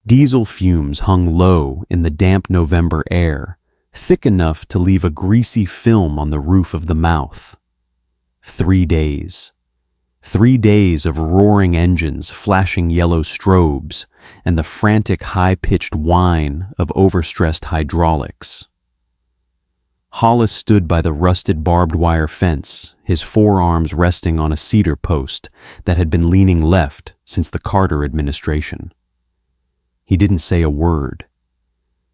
Diesel fumes hung low in the damp November air, thick enough to leave a greasy film on the roof of the mouth. 3 days. 3 days of roaring engines, flashing yellow strobes, and the frantic high-pitched whine of overstressed hydraulics. Hollis stood by the rusted barbed wire fence, his forearms resting on a cedar post that had been leaning left since the Carter administration. He didn't say a word.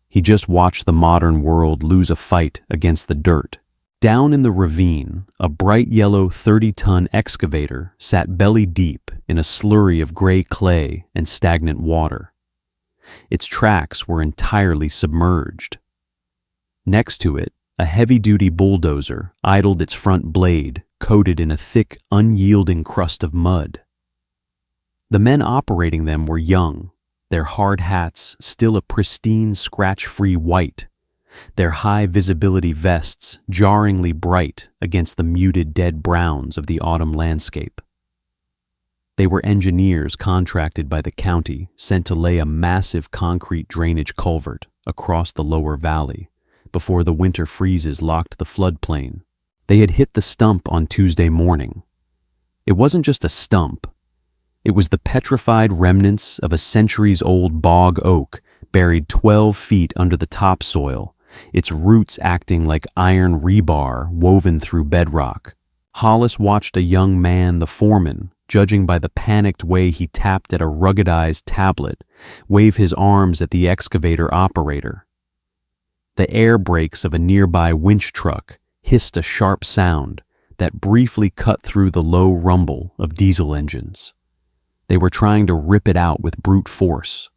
He just watched the modern world lose a fight against the dirt. Down in the ravine, a bright yellow 30-ton excavator sat belly deep in a slurry of gray clay and stagnant water. Its tracks were entirely submerged. Next to it, a heavy-duty bulldozer idled its front blade, coated in a thick, unyielding crust of mud. The men operating them were young, their hard hats still a pristine, scratch-free white, their high-visibility vests jarringly bright against the muted dead browns of the autumn landscape. They were engineers contracted by the county, sent to lay a massive concrete drainage culvert across the lower valley before the winter freezes locked the floodplain. They had hit the stump on Tuesday morning. It wasn't just a stump. It was the petrified remnants of a centuries-old bog oak buried 12 feet under the topsoil, its roots acting like iron rebar woven through bedrock. Hollis watched a young man, the foreman, judging by the panicked way he tapped at a ruggedized tablet, wave his arms at the excavator operator. The air brakes of a nearby winch truck hissed a sharp sound that briefly cut through the low rumble of diesel engines. They were trying to rip it out with brute force.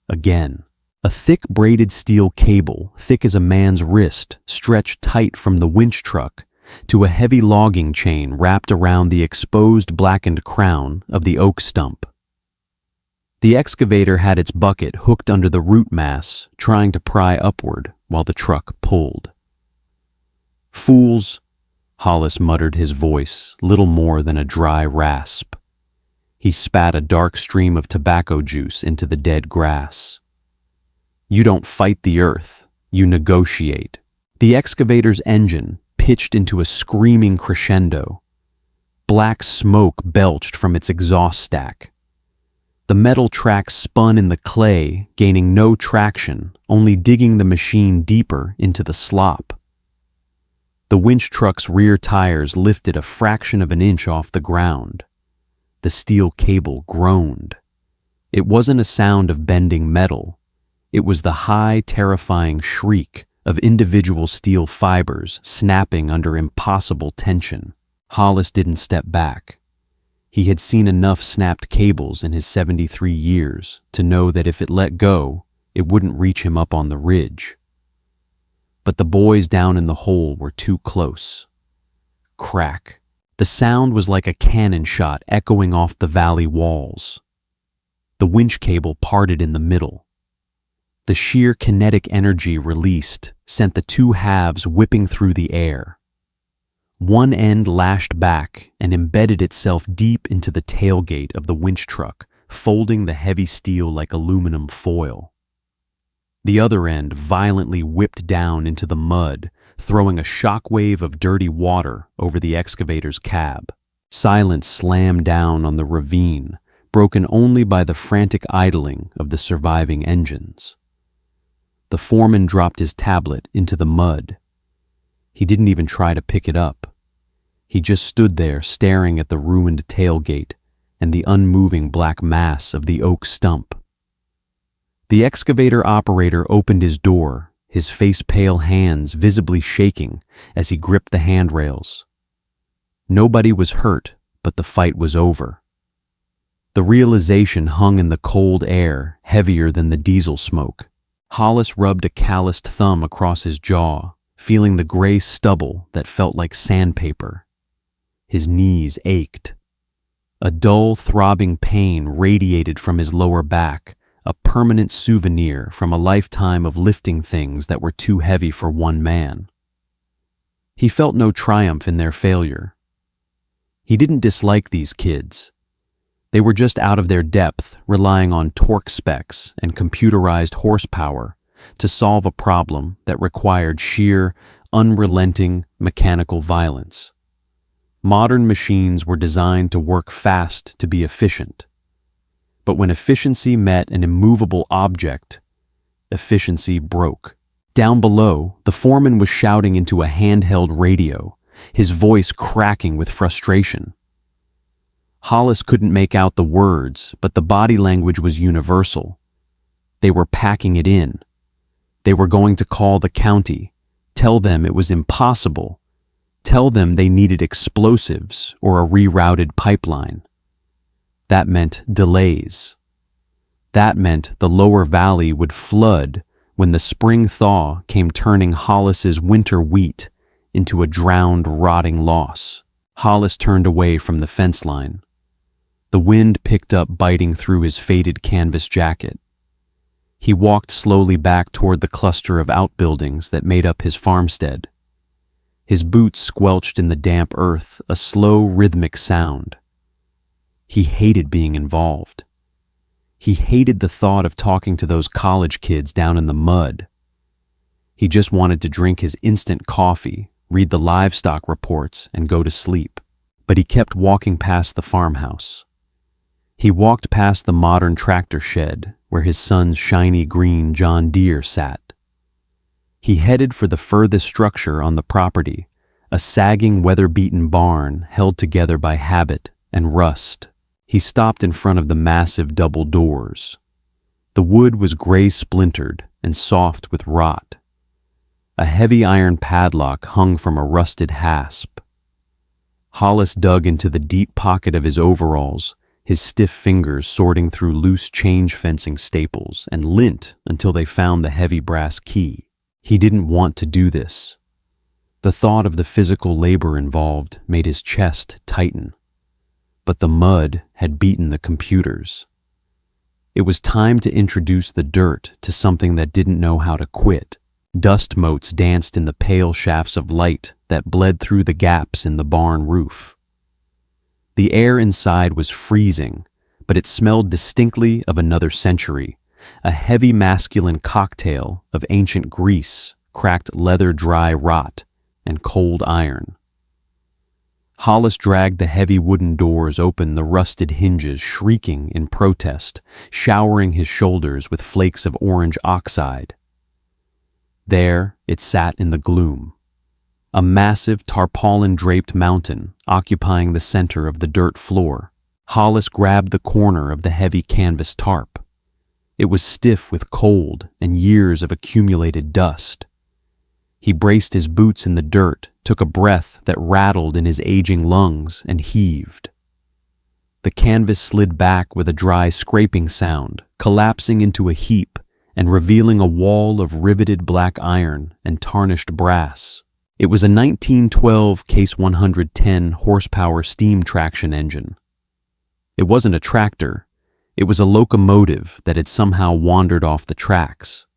Again, a thick braided steel cable, thick as a man's wrist, stretched tight from the winch truck to a heavy logging chain wrapped around the exposed blackened crown of the oak stump. The excavator had its bucket hooked under the root mass, trying to pry upward while the truck pulled. "Fools," Hollis muttered, his voice little more than a dry rasp. He spat a dark stream of tobacco juice into the dead grass. "You don't fight the earth, you negotiate." The excavator's engine pitched into a screaming crescendo. Black smoke belched from its exhaust stack. The metal track spun in the clay, gaining no traction, only digging the machine deeper into the slop. The winch truck's rear tires lifted a fraction of an inch off the ground. The steel cable groaned. It wasn't a sound of bending metal. It was the high, terrifying shriek of individual steel fibers snapping under impossible tension. Hollis didn't step back. He had seen enough snapped cables in his 73 years to know that if it let go, it wouldn't reach him up on the ridge. But the boys down in the hole were too close. Crack. The sound was like a cannon shot echoing off the valley walls. The winch cable parted in the middle. The sheer kinetic energy released sent the two halves whipping through the air. One end lashed back and embedded itself deep into the tailgate of the winch truck, folding the heavy steel like aluminum foil. The other end violently whipped down into the mud, throwing a shockwave of dirty water over the excavator's cab. Silence slammed down on the ravine, broken only by the frantic idling of the surviving engines. The foreman dropped his tablet into the mud. He didn't even try to pick it up. He just stood there staring at the ruined tailgate and the unmoving black mass of the oak stump. The excavator operator opened his door, his face-pale hands visibly shaking as he gripped the handrails. Nobody was hurt, but the fight was over. The realization hung in the cold air, heavier than the diesel smoke. Hollis rubbed a calloused thumb across his jaw, feeling the gray stubble that felt like sandpaper. His knees ached. A dull, throbbing pain radiated from his lower back, a permanent souvenir from a lifetime of lifting things that were too heavy for one man. He felt no triumph in their failure. He didn't dislike these kids. They were just out of their depth, relying on torque specs and computerized horsepower to solve a problem that required sheer, unrelenting mechanical violence. Modern machines were designed to work fast to be efficient. But when efficiency met an immovable object, efficiency broke. Down below, the foreman was shouting into a handheld radio, his voice cracking with frustration. Hollis couldn't make out the words, but the body language was universal. They were packing it in. They were going to call the county, tell them it was impossible, tell them they needed explosives or a rerouted pipeline. That meant delays. That meant the lower valley would flood when the spring thaw came, turning Hollis's winter wheat into a drowned, rotting loss. Hollis turned away from the fence line. The wind picked up, biting through his faded canvas jacket. He walked slowly back toward the cluster of outbuildings that made up his farmstead. His boots squelched in the damp earth, a slow, rhythmic sound. He hated being involved. He hated the thought of talking to those college kids down in the mud. He just wanted to drink his instant coffee, read the livestock reports, and go to sleep. But he kept walking past the farmhouse. He walked past the modern tractor shed where his son's shiny green John Deere sat. He headed for the furthest structure on the property, a sagging, weather-beaten barn held together by habit and rust. He stopped in front of the massive double doors. The wood was gray-splintered and soft with rot. A heavy iron padlock hung from a rusted hasp. Hollis dug into the deep pocket of his overalls, his stiff fingers sorting through loose change fencing staples and lint until they found the heavy brass key. He didn't want to do this. The thought of the physical labor involved made his chest tighten. But the mud had beaten the computers. It was time to introduce the dirt to something that didn't know how to quit. Dust motes danced in the pale shafts of light that bled through the gaps in the barn roof. The air inside was freezing, but it smelled distinctly of another century, a heavy masculine cocktail of ancient grease, cracked leather-dry rot, and cold iron. Hollis dragged the heavy wooden doors open, the rusted hinges shrieking in protest, showering his shoulders with flakes of orange oxide. There it sat in the gloom, a massive tarpaulin-draped mountain occupying the center of the dirt floor. Hollis grabbed the corner of the heavy canvas tarp. It was stiff with cold and years of accumulated dust. He braced his boots in the dirt, took a breath that rattled in his aging lungs, and heaved. The canvas slid back with a dry scraping sound, collapsing into a heap and revealing a wall of riveted black iron and tarnished brass. It was a 1912 Case 110 horsepower steam traction engine. It wasn't a tractor. It was a locomotive that had somehow wandered off the tracks.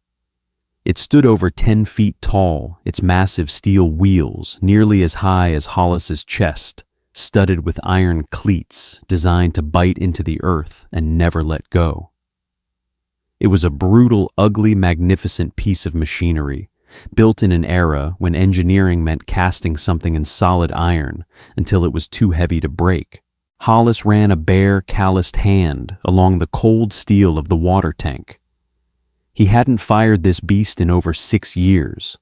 It stood over 10 feet tall, its massive steel wheels nearly as high as Hollis's chest, studded with iron cleats designed to bite into the earth and never let go. It was a brutal, ugly, magnificent piece of machinery, built in an era when engineering meant casting something in solid iron until it was too heavy to break. Hollis ran a bare, calloused hand along the cold steel of the water tank. He hadn't fired this beast in over 6 years.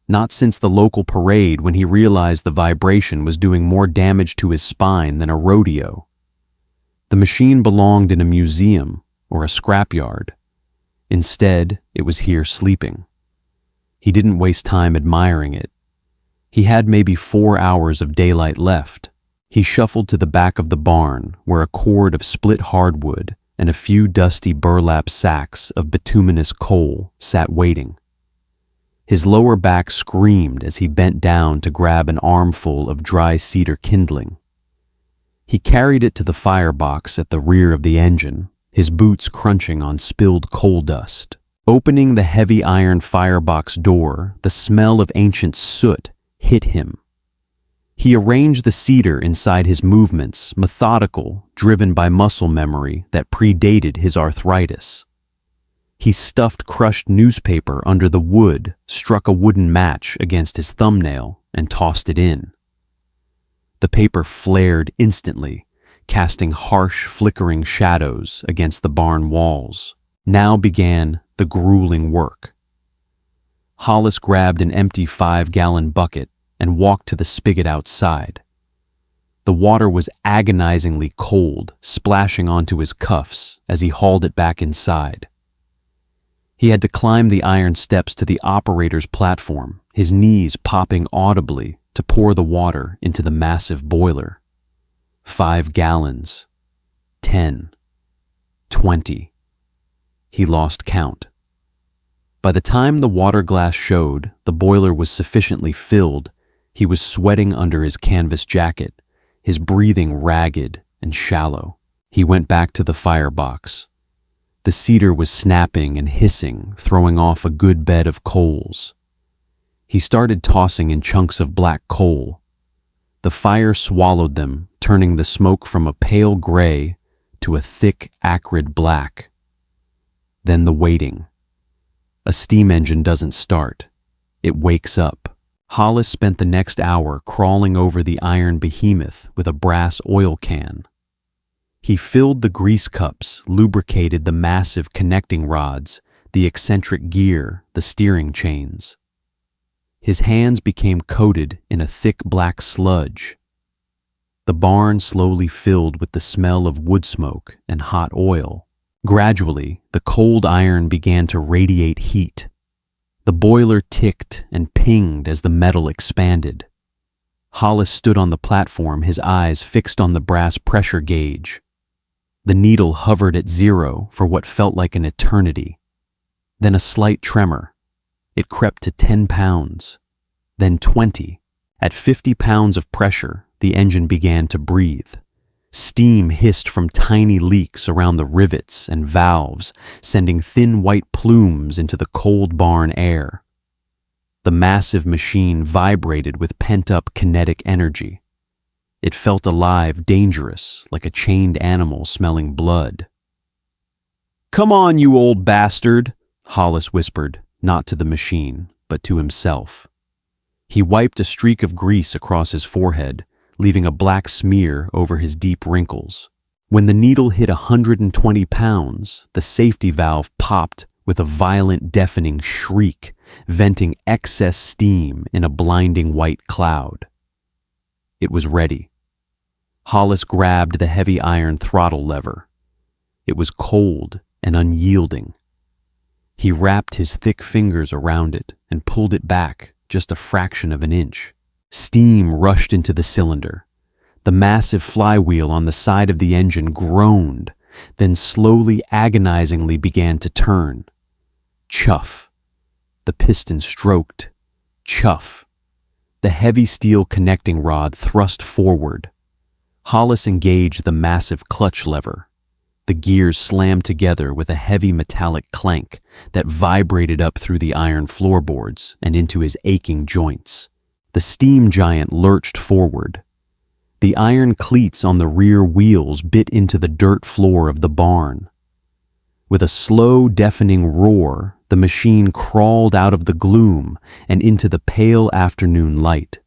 Not since the local parade, when he realized the vibration was doing more damage to his spine than a rodeo. The machine belonged in a museum or a scrapyard. Instead, it was here sleeping. He didn't waste time admiring it. He had maybe 4 hours of daylight left. He shuffled to the back of the barn, where a cord of split hardwood and a few dusty burlap sacks of bituminous coal sat waiting. His lower back screamed as he bent down to grab an armful of dry cedar kindling. He carried it to the firebox at the rear of the engine, his boots crunching on spilled coal dust. Opening the heavy iron firebox door, the smell of ancient soot hit him. He arranged the cedar inside his movements, methodical, driven by muscle memory that predated his arthritis. He stuffed crushed newspaper under the wood, struck a wooden match against his thumbnail, and tossed it in. The paper flared instantly, casting harsh, flickering shadows against the barn walls. Now began the grueling work. Hollis grabbed an empty 5-gallon bucket and walked to the spigot outside. The water was agonizingly cold, splashing onto his cuffs as he hauled it back inside. He had to climb the iron steps to the operator's platform, his knees popping audibly to pour the water into the massive boiler. 5 gallons. 10. 20. He lost count. By the time the water glass showed the boiler was sufficiently filled, he was sweating under his canvas jacket, his breathing ragged and shallow. He went back to the firebox. The cedar was snapping and hissing, throwing off a good bed of coals. He started tossing in chunks of black coal. The fire swallowed them, turning the smoke from a pale gray to a thick, acrid black. Then the waiting. A steam engine doesn't start. It wakes up. Hollis spent the next hour crawling over the iron behemoth with a brass oil can. He filled the grease cups, lubricated the massive connecting rods, the eccentric gear, the steering chains. His hands became coated in a thick black sludge. The barn slowly filled with the smell of wood smoke and hot oil. Gradually, the cold iron began to radiate heat. The boiler ticked and pinged as the metal expanded. Hollis stood on the platform, his eyes fixed on the brass pressure gauge. The needle hovered at 0 for what felt like an eternity. Then a slight tremor. It crept to 10 pounds, then 20. At 50 pounds of pressure, the engine began to breathe. Steam hissed from tiny leaks around the rivets and valves, sending thin white plumes into the cold barn air. The massive machine vibrated with pent-up kinetic energy. It felt alive, dangerous, like a chained animal smelling blood. "Come on, you old bastard," Hollis whispered, not to the machine, but to himself. He wiped a streak of grease across his forehead, leaving a black smear over his deep wrinkles. When the needle hit 120 pounds, the safety valve popped with a violent, deafening shriek, venting excess steam in a blinding white cloud. It was ready. Hollis grabbed the heavy iron throttle lever. It was cold and unyielding. He wrapped his thick fingers around it and pulled it back just a fraction of an inch. Steam rushed into the cylinder. The massive flywheel on the side of the engine groaned, then slowly, agonizingly began to turn. Chuff. The piston stroked. Chuff. The heavy steel connecting rod thrust forward. Hollis engaged the massive clutch lever. The gears slammed together with a heavy metallic clank that vibrated up through the iron floorboards and into his aching joints. The steam giant lurched forward. The iron cleats on the rear wheels bit into the dirt floor of the barn. With a slow, deafening roar, the machine crawled out of the gloom and into the pale afternoon light.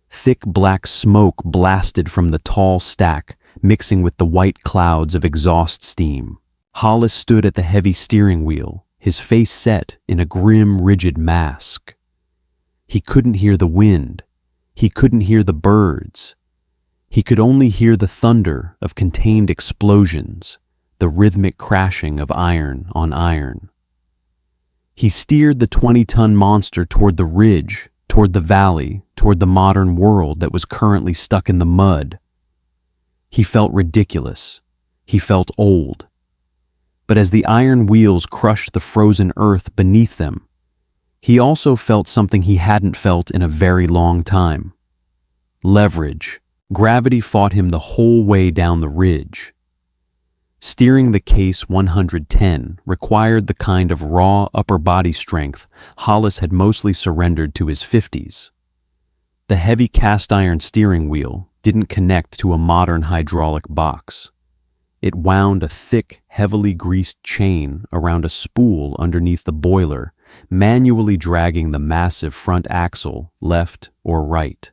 Thick black smoke blasted from the tall stack, mixing with the white clouds of exhaust steam. Hollis stood at the heavy steering wheel, his face set in a grim, rigid mask. He couldn't hear the wind. He couldn't hear the birds. He could only hear the thunder of contained explosions, the rhythmic crashing of iron on iron. He steered the 20-ton monster toward the ridge, toward the valley, toward the modern world that was currently stuck in the mud. He felt ridiculous. He felt old. But as the iron wheels crushed the frozen earth beneath them, he also felt something he hadn't felt in a very long time. Leverage. Gravity fought him the whole way down the ridge. Steering the Case 110 required the kind of raw upper body strength Hollis had mostly surrendered to his 50s. The heavy cast-iron steering wheel didn't connect to a modern hydraulic box. It wound a thick, heavily greased chain around a spool underneath the boiler, manually dragging the massive front axle left or right.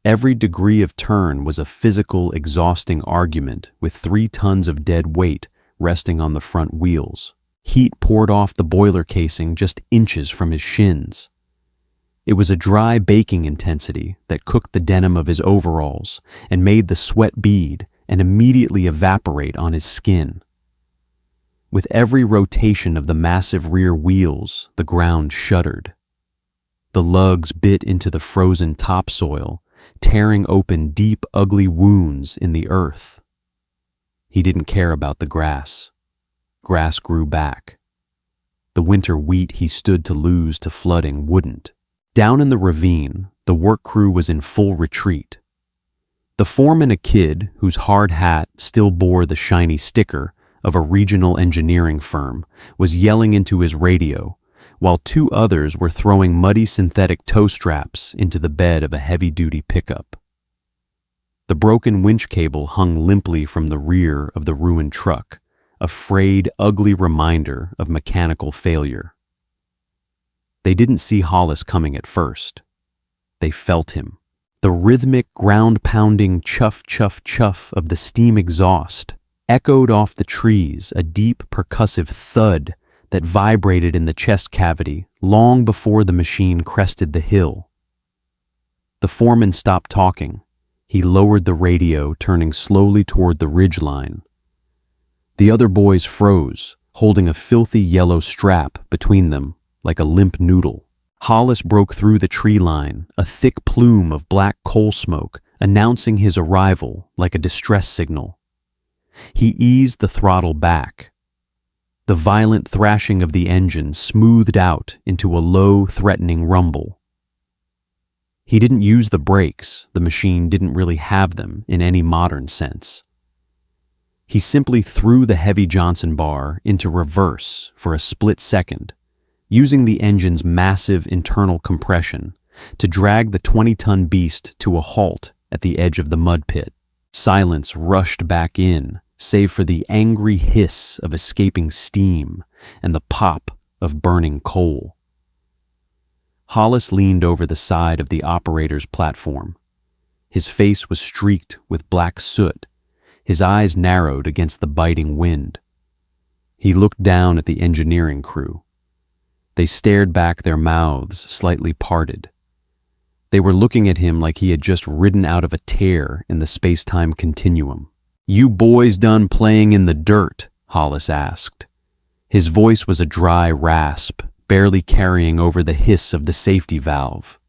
Every degree of turn was a physical, exhausting argument with 3 tons of dead weight resting on the front wheels. Heat poured off the boiler casing just inches from his shins. It was a dry baking intensity that cooked the denim of his overalls and made the sweat bead and immediately evaporate on his skin. With every rotation of the massive rear wheels, the ground shuddered. The lugs bit into the frozen topsoil, tearing open deep, ugly wounds in the earth. He didn't care about the grass. Grass grew back. The winter wheat he stood to lose to flooding wouldn't. Down in the ravine, the work crew was in full retreat. The foreman, a kid whose hard hat still bore the shiny sticker of a regional engineering firm, was yelling into his radio, while 2 others were throwing muddy synthetic toe straps into the bed of a heavy-duty pickup. The broken winch cable hung limply from the rear of the ruined truck, a frayed, ugly reminder of mechanical failure. They didn't see Hollis coming at first. They felt him. The rhythmic, ground-pounding chuff, chuff, chuff of the steam exhaust echoed off the trees, a deep, percussive thud that vibrated in the chest cavity long before the machine crested the hill. The foreman stopped talking. He lowered the radio, turning slowly toward the ridgeline. The other boys froze, holding a filthy yellow strap between them like a limp noodle. Hollis broke through the tree line, a thick plume of black coal smoke announcing his arrival like a distress signal. He eased the throttle back. The violent thrashing of the engine smoothed out into a low, threatening rumble. He didn't use the brakes. The machine didn't really have them in any modern sense. He simply threw the heavy Johnson bar into reverse for a split second, using the engine's massive internal compression to drag the 20-ton beast to a halt at the edge of the mud pit. Silence rushed back in, save for the angry hiss of escaping steam and the pop of burning coal. Hollis leaned over the side of the operator's platform. His face was streaked with black soot, his eyes narrowed against the biting wind. He looked down at the engineering crew. They stared back, their mouths slightly parted. They were looking at him like he had just ridden out of a tear in the space-time continuum. "You boys done playing in the dirt?" Hollis asked. His voice was a dry rasp, barely carrying over the hiss of the safety valve.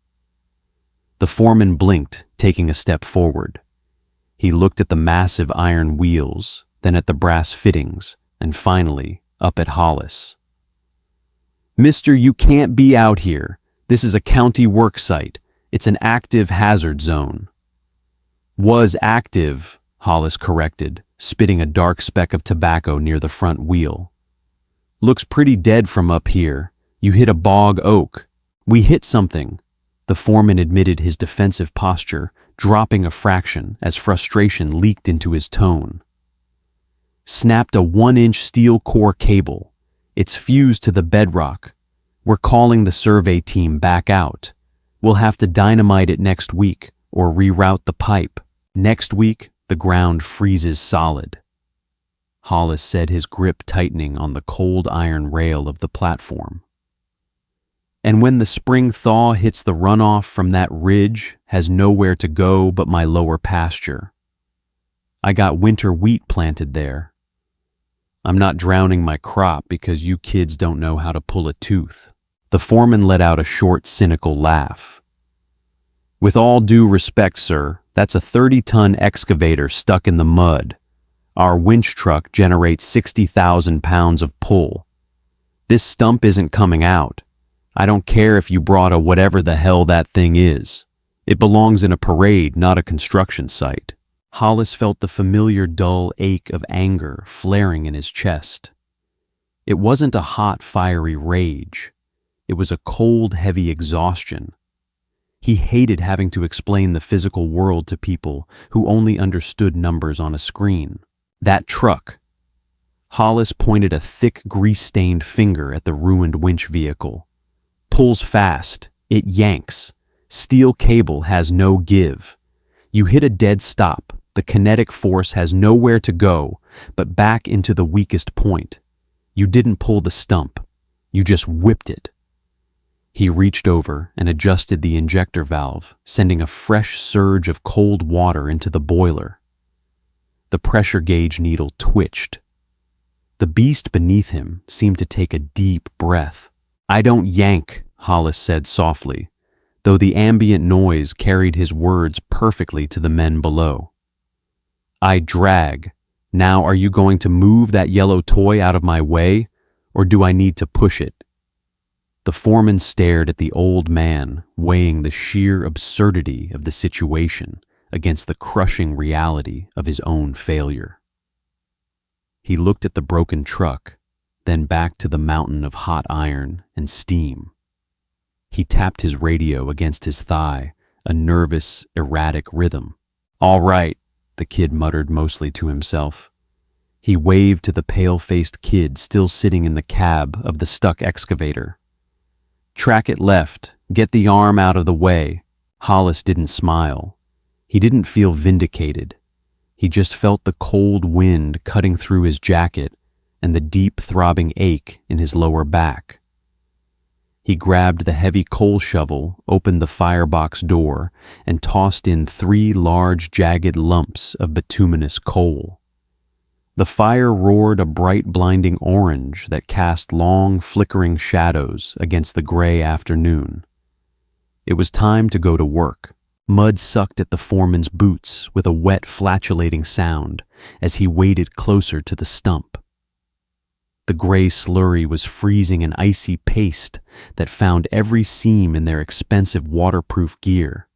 The foreman blinked, taking a step forward. He looked at the massive iron wheels, then at the brass fittings, and finally up at Hollis. "Mister, you can't be out here. This is a county work site. It's an active hazard zone." "Was active," Hollis corrected, spitting a dark speck of tobacco near the front wheel. "Looks pretty dead from up here. You hit a bog oak." "We hit something." The foreman admitted his defensive posture, dropping a fraction as frustration leaked into his tone. "Snapped a 1-inch steel core cable. It's fused to the bedrock. We're calling the survey team back out. We'll have to dynamite it next week or reroute the pipe. Next week, the ground freezes solid." Hollis said, his grip tightening on the cold iron rail of the platform. "And when the spring thaw hits, the runoff from that ridge has nowhere to go but my lower pasture. I got winter wheat planted there. I'm not drowning my crop because you kids don't know how to pull a tooth." The foreman let out a short, cynical laugh. "With all due respect, sir, that's a 30-ton excavator stuck in the mud. Our winch truck generates 60,000 pounds of pull. This stump isn't coming out. I don't care if you brought a whatever the hell that thing is. It belongs in a parade, not a construction site." Hollis felt the familiar dull ache of anger flaring in his chest. It wasn't a hot, fiery rage. It was a cold, heavy exhaustion. He hated having to explain the physical world to people who only understood numbers on a screen. That truck. Hollis pointed a thick, grease-stained finger at the ruined winch vehicle. Pulls fast. It yanks. Steel cable has no give. You hit a dead stop. The kinetic force has nowhere to go but back into the weakest point. You didn't pull the stump. You just whipped it. He reached over and adjusted the injector valve, sending a fresh surge of cold water into the boiler. The pressure gauge needle twitched. The beast beneath him seemed to take a deep breath. "I don't yank," Hollis said softly, though the ambient noise carried his words perfectly to the men below. "I drag. Now are you going to move that yellow toy out of my way, or do I need to push it?" The foreman stared at the old man, weighing the sheer absurdity of the situation against the crushing reality of his own failure. He looked at the broken truck, then back to the mountain of hot iron and steam. He tapped his radio against his thigh, a nervous, erratic rhythm. "All right," the kid muttered mostly to himself. He waved to the pale-faced kid still sitting in the cab of the stuck excavator. "Track it left. Get the arm out of the way." Hollis didn't smile. He didn't feel vindicated. He just felt the cold wind cutting through his jacket and the deep throbbing ache in his lower back. He grabbed the heavy coal shovel, opened the firebox door, and tossed in 3 large, jagged lumps of bituminous coal. The fire roared a bright, blinding orange that cast long, flickering shadows against the gray afternoon. It was time to go to work. Mud sucked at the foreman's boots with a wet, flatulating sound as he waded closer to the stump. The gray slurry was freezing an icy paste that found every seam in their expensive waterproof gear.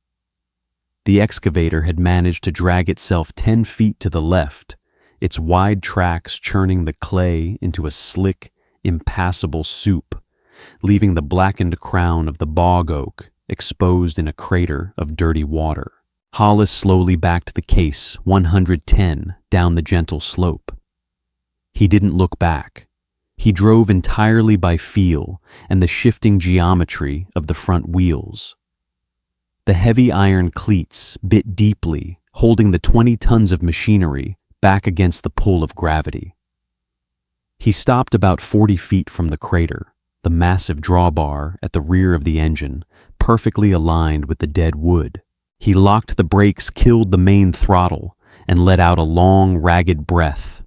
The excavator had managed to drag itself 10 feet to the left, its wide tracks churning the clay into a slick, impassable soup, leaving the blackened crown of the bog oak exposed in a crater of dirty water. Hollis slowly backed the case 110 down the gentle slope. He didn't look back. He drove entirely by feel and the shifting geometry of the front wheels. The heavy iron cleats bit deeply, holding the 20 tons of machinery back against the pull of gravity. He stopped about 40 feet from the crater, the massive drawbar at the rear of the engine, perfectly aligned with the dead wood. He locked the brakes, killed the main throttle, and let out a long, ragged breath.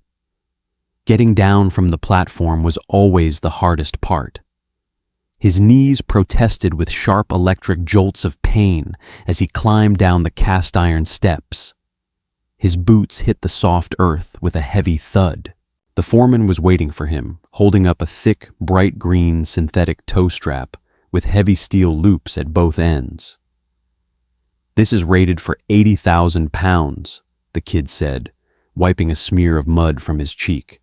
Getting down from the platform was always the hardest part. His knees protested with sharp electric jolts of pain as he climbed down the cast iron steps. His boots hit the soft earth with a heavy thud. The foreman was waiting for him, holding up a thick, bright green synthetic toe strap with heavy steel loops at both ends. "This is rated for 80,000 pounds, the kid said, wiping a smear of mud from his cheek.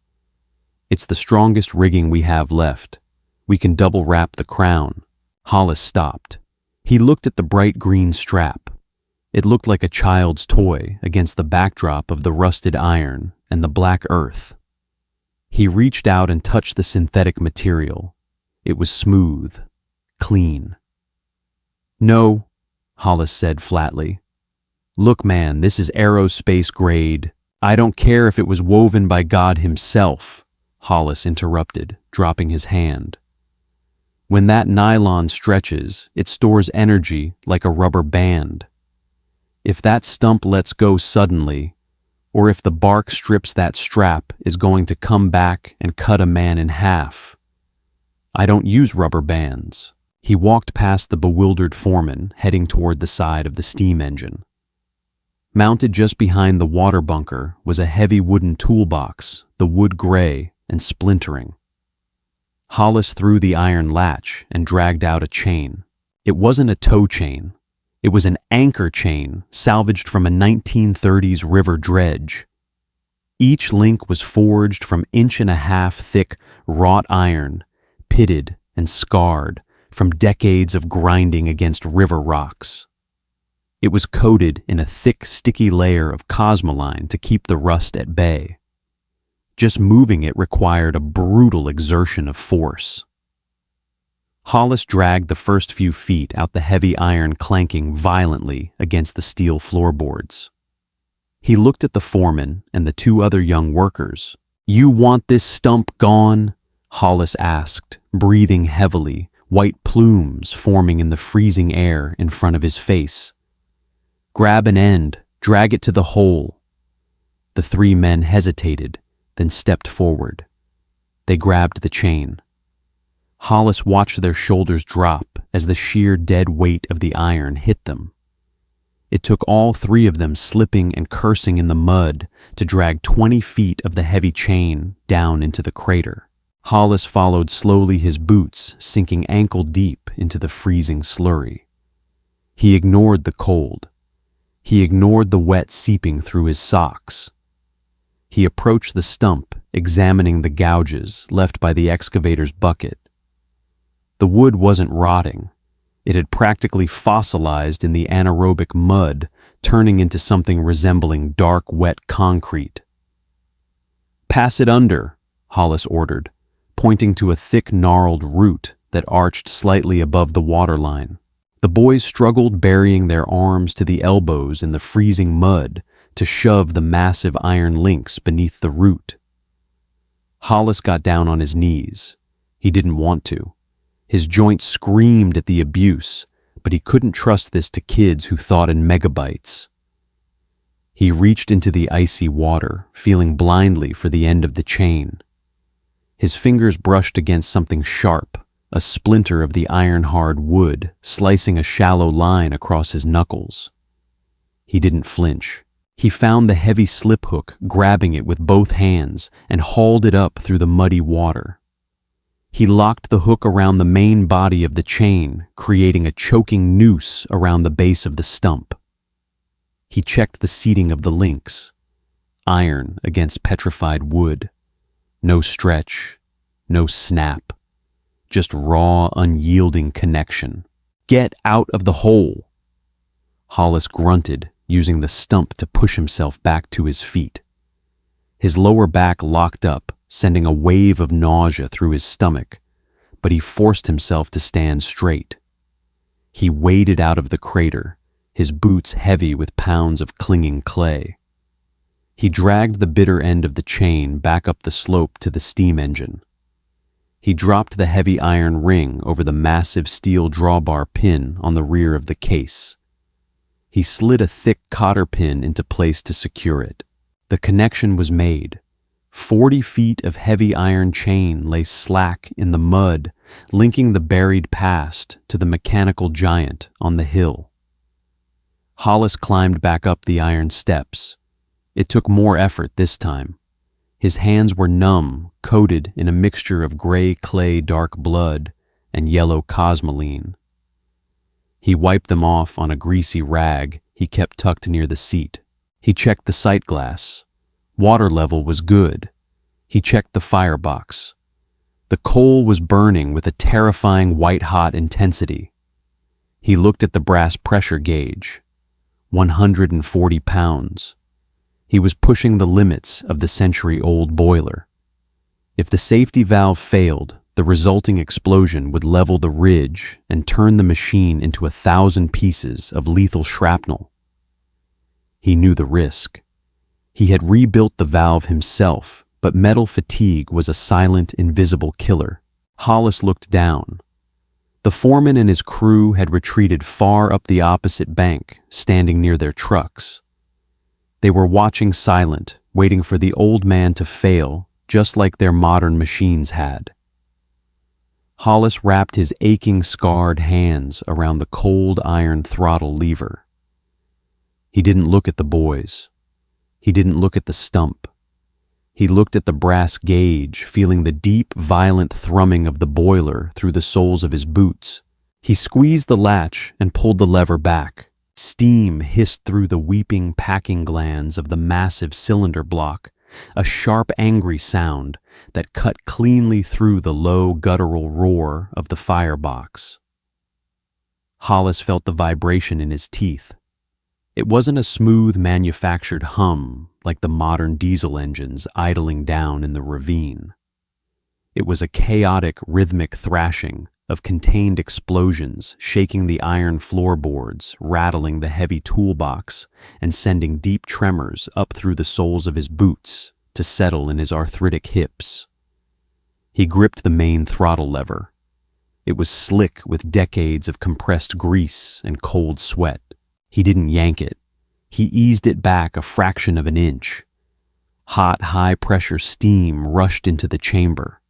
"It's the strongest rigging we have left. We can double wrap the crown." Hollis stopped. He looked at the bright green strap. It looked like a child's toy against the backdrop of the rusted iron and the black earth. He reached out and touched the synthetic material. It was smooth, clean. "No," Hollis said flatly. "Look, man, this is aerospace grade. I don't care if it was woven by God himself," Hollis interrupted, dropping his hand. "When that nylon stretches, it stores energy like a rubber band. If that stump lets go suddenly, or if the bark strips that strap is going to come back and cut a man in half. I don't use rubber bands." He walked past the bewildered foreman, heading toward the side of the steam engine. Mounted just behind the water bunker was a heavy wooden toolbox, the wood gray and splintering. Hollis threw the iron latch and dragged out a chain. It wasn't a tow chain. It was an anchor chain salvaged from a 1930s river dredge. Each link was forged from 1.5 inch thick wrought iron, pitted and scarred from decades of grinding against river rocks. It was coated in a thick, sticky layer of cosmoline to keep the rust at bay. Just moving it required a brutal exertion of force. Hollis dragged the first few feet out, the heavy iron clanking violently against the steel floorboards. He looked at the foreman and the two other young workers. "You want this stump gone?" Hollis asked, breathing heavily, white plumes forming in the freezing air in front of his face. "Grab an end, drag it to the hole." The three men hesitated, then stepped forward. They grabbed the chain. Hollis watched their shoulders drop as the sheer dead weight of the iron hit them. It took all three of them slipping and cursing in the mud to drag 20 feet of the heavy chain down into the crater. Hollis followed slowly, his boots sinking ankle deep into the freezing slurry. He ignored the cold. He ignored the wet seeping through his socks. He approached the stump, examining the gouges left by the excavator's bucket. The wood wasn't rotting. It had practically fossilized in the anaerobic mud, turning into something resembling dark, wet concrete. "Pass it under," Hollis ordered, pointing to a thick, gnarled root that arched slightly above the waterline. The boys struggled, burying their arms to the elbows in the freezing mud to shove the massive iron links beneath the root. Hollis got down on his knees. He didn't want to. His joints screamed at the abuse, but he couldn't trust this to kids who thought in megabytes. He reached into the icy water, feeling blindly for the end of the chain. His fingers brushed against something sharp, a splinter of the iron-hard wood, slicing a shallow line across his knuckles. He didn't flinch. He found the heavy slip hook, grabbing it with both hands, and hauled it up through the muddy water. He locked the hook around the main body of the chain, creating a choking noose around the base of the stump. He checked the seating of the links. Iron against petrified wood. No stretch, no snap. Just raw, unyielding connection. "Get out of the hole!" Hollis grunted, using the stump to push himself back to his feet. His lower back locked up, sending a wave of nausea through his stomach, but he forced himself to stand straight. He waded out of the crater, his boots heavy with pounds of clinging clay. He dragged the bitter end of the chain back up the slope to the steam engine. He dropped the heavy iron ring over the massive steel drawbar pin on the rear of the case. He slid a thick cotter pin into place to secure it. The connection was made. 40 feet of heavy iron chain lay slack in the mud, linking the buried past to the mechanical giant on the hill. Hollis climbed back up the iron steps. It took more effort this time. His hands were numb, coated in a mixture of gray clay, dark blood, and yellow cosmoline. He wiped them off on a greasy rag he kept tucked near the seat. He checked the sight glass. Water level was good. He checked the firebox. The coal was burning with a terrifying white-hot intensity. He looked at the brass pressure gauge. 140 pounds. He was pushing the limits of the century-old boiler. If the safety valve failed, the resulting explosion would level the ridge and turn the machine into 1,000 pieces of lethal shrapnel. He knew the risk. He had rebuilt the valve himself, but metal fatigue was a silent, invisible killer. Hollis looked down. The foreman and his crew had retreated far up the opposite bank, standing near their trucks. They were watching silent, waiting for the old man to fail, just like their modern machines had. Hollis wrapped his aching, scarred hands around the cold iron throttle lever. He didn't look at the boys. He didn't look at the stump. He looked at the brass gauge, feeling the deep, violent thrumming of the boiler through the soles of his boots. He squeezed the latch and pulled the lever back. Steam hissed through the weeping packing glands of the massive cylinder block, a sharp, angry sound that cut cleanly through the low, guttural roar of the firebox. Hollis felt the vibration in his teeth. It wasn't a smooth manufactured hum like the modern diesel engines idling down in the ravine. It was a chaotic, rhythmic thrashing of contained explosions shaking the iron floorboards, rattling the heavy toolbox, and sending deep tremors up through the soles of his boots to settle in his arthritic hips. He gripped the main throttle lever. It was slick with decades of compressed grease and cold sweat. He didn't yank it. He eased it back a fraction of an inch. Hot, high-pressure steam rushed into the chamber.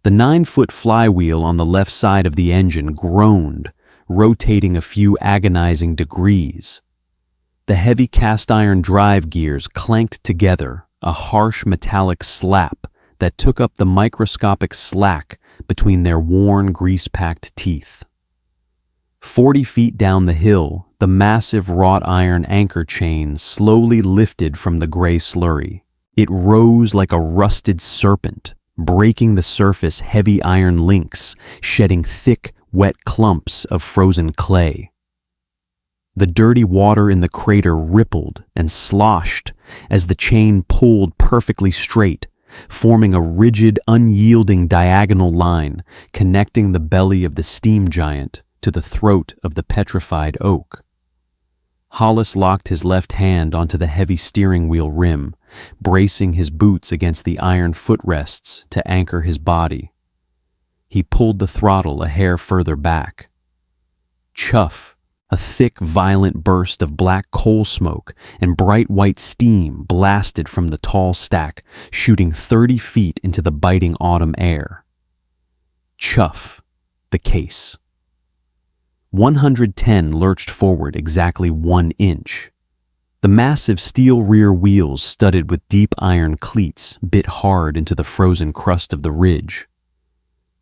The 9-foot flywheel on the left side of the engine groaned, rotating a few agonizing degrees. The heavy cast-iron drive gears clanked together, a harsh metallic slap that took up the microscopic slack between their worn, grease-packed teeth. 40 feet down the hill, the massive wrought iron anchor chain slowly lifted from the gray slurry. It rose like a rusted serpent, breaking the surface heavy iron links, shedding thick, wet clumps of frozen clay. The dirty water in the crater rippled and sloshed as the chain pulled perfectly straight, forming a rigid, unyielding diagonal line connecting the belly of the steam giant to the throat of the petrified oak. Hollis locked his left hand onto the heavy steering wheel rim, bracing his boots against the iron footrests to anchor his body. He pulled the throttle a hair further back. Chuff! A thick, violent burst of black coal smoke and bright white steam blasted from the tall stack, shooting 30 feet into the biting autumn air. Chuff! The case. 110 lurched forward exactly 1 inch. The massive steel rear wheels studded with deep iron cleats bit hard into the frozen crust of the ridge.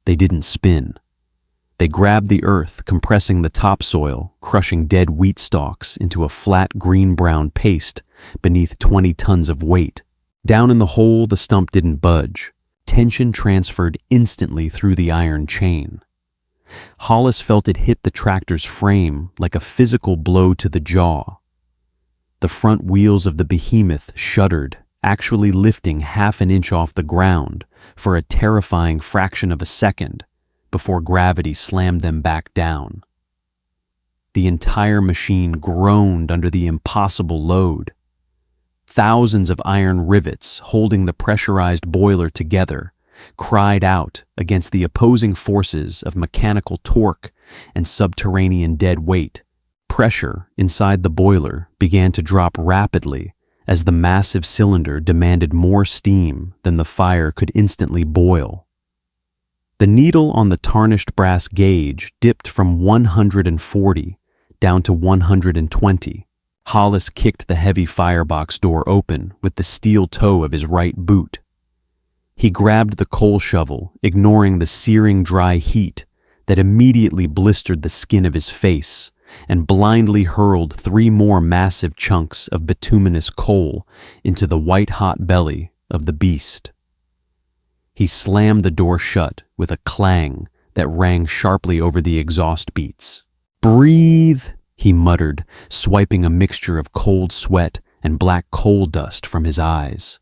They didn't spin. They grabbed the earth, compressing the topsoil, crushing dead wheat stalks into a flat green-brown paste beneath 20 tons of weight. Down in the hole, the stump didn't budge. Tension transferred instantly through the iron chain. Hollis felt it hit the tractor's frame like a physical blow to the jaw. The front wheels of the behemoth shuddered, actually lifting half an inch off the ground for a terrifying fraction of a second before gravity slammed them back down. The entire machine groaned under the impossible load. Thousands of iron rivets holding the pressurized boiler together cried out against the opposing forces of mechanical torque and subterranean dead weight. Pressure inside the boiler began to drop rapidly as the massive cylinder demanded more steam than the fire could instantly boil. The needle on the tarnished brass gauge dipped from 140 down to 120. Hollis kicked the heavy firebox door open with the steel toe of his right boot. He grabbed the coal shovel, ignoring the searing dry heat that immediately blistered the skin of his face, and blindly hurled 3 more massive chunks of bituminous coal into the white-hot belly of the beast. He slammed the door shut with a clang that rang sharply over the exhaust beats. "Breathe," he muttered, swiping a mixture of cold sweat and black coal dust from his eyes.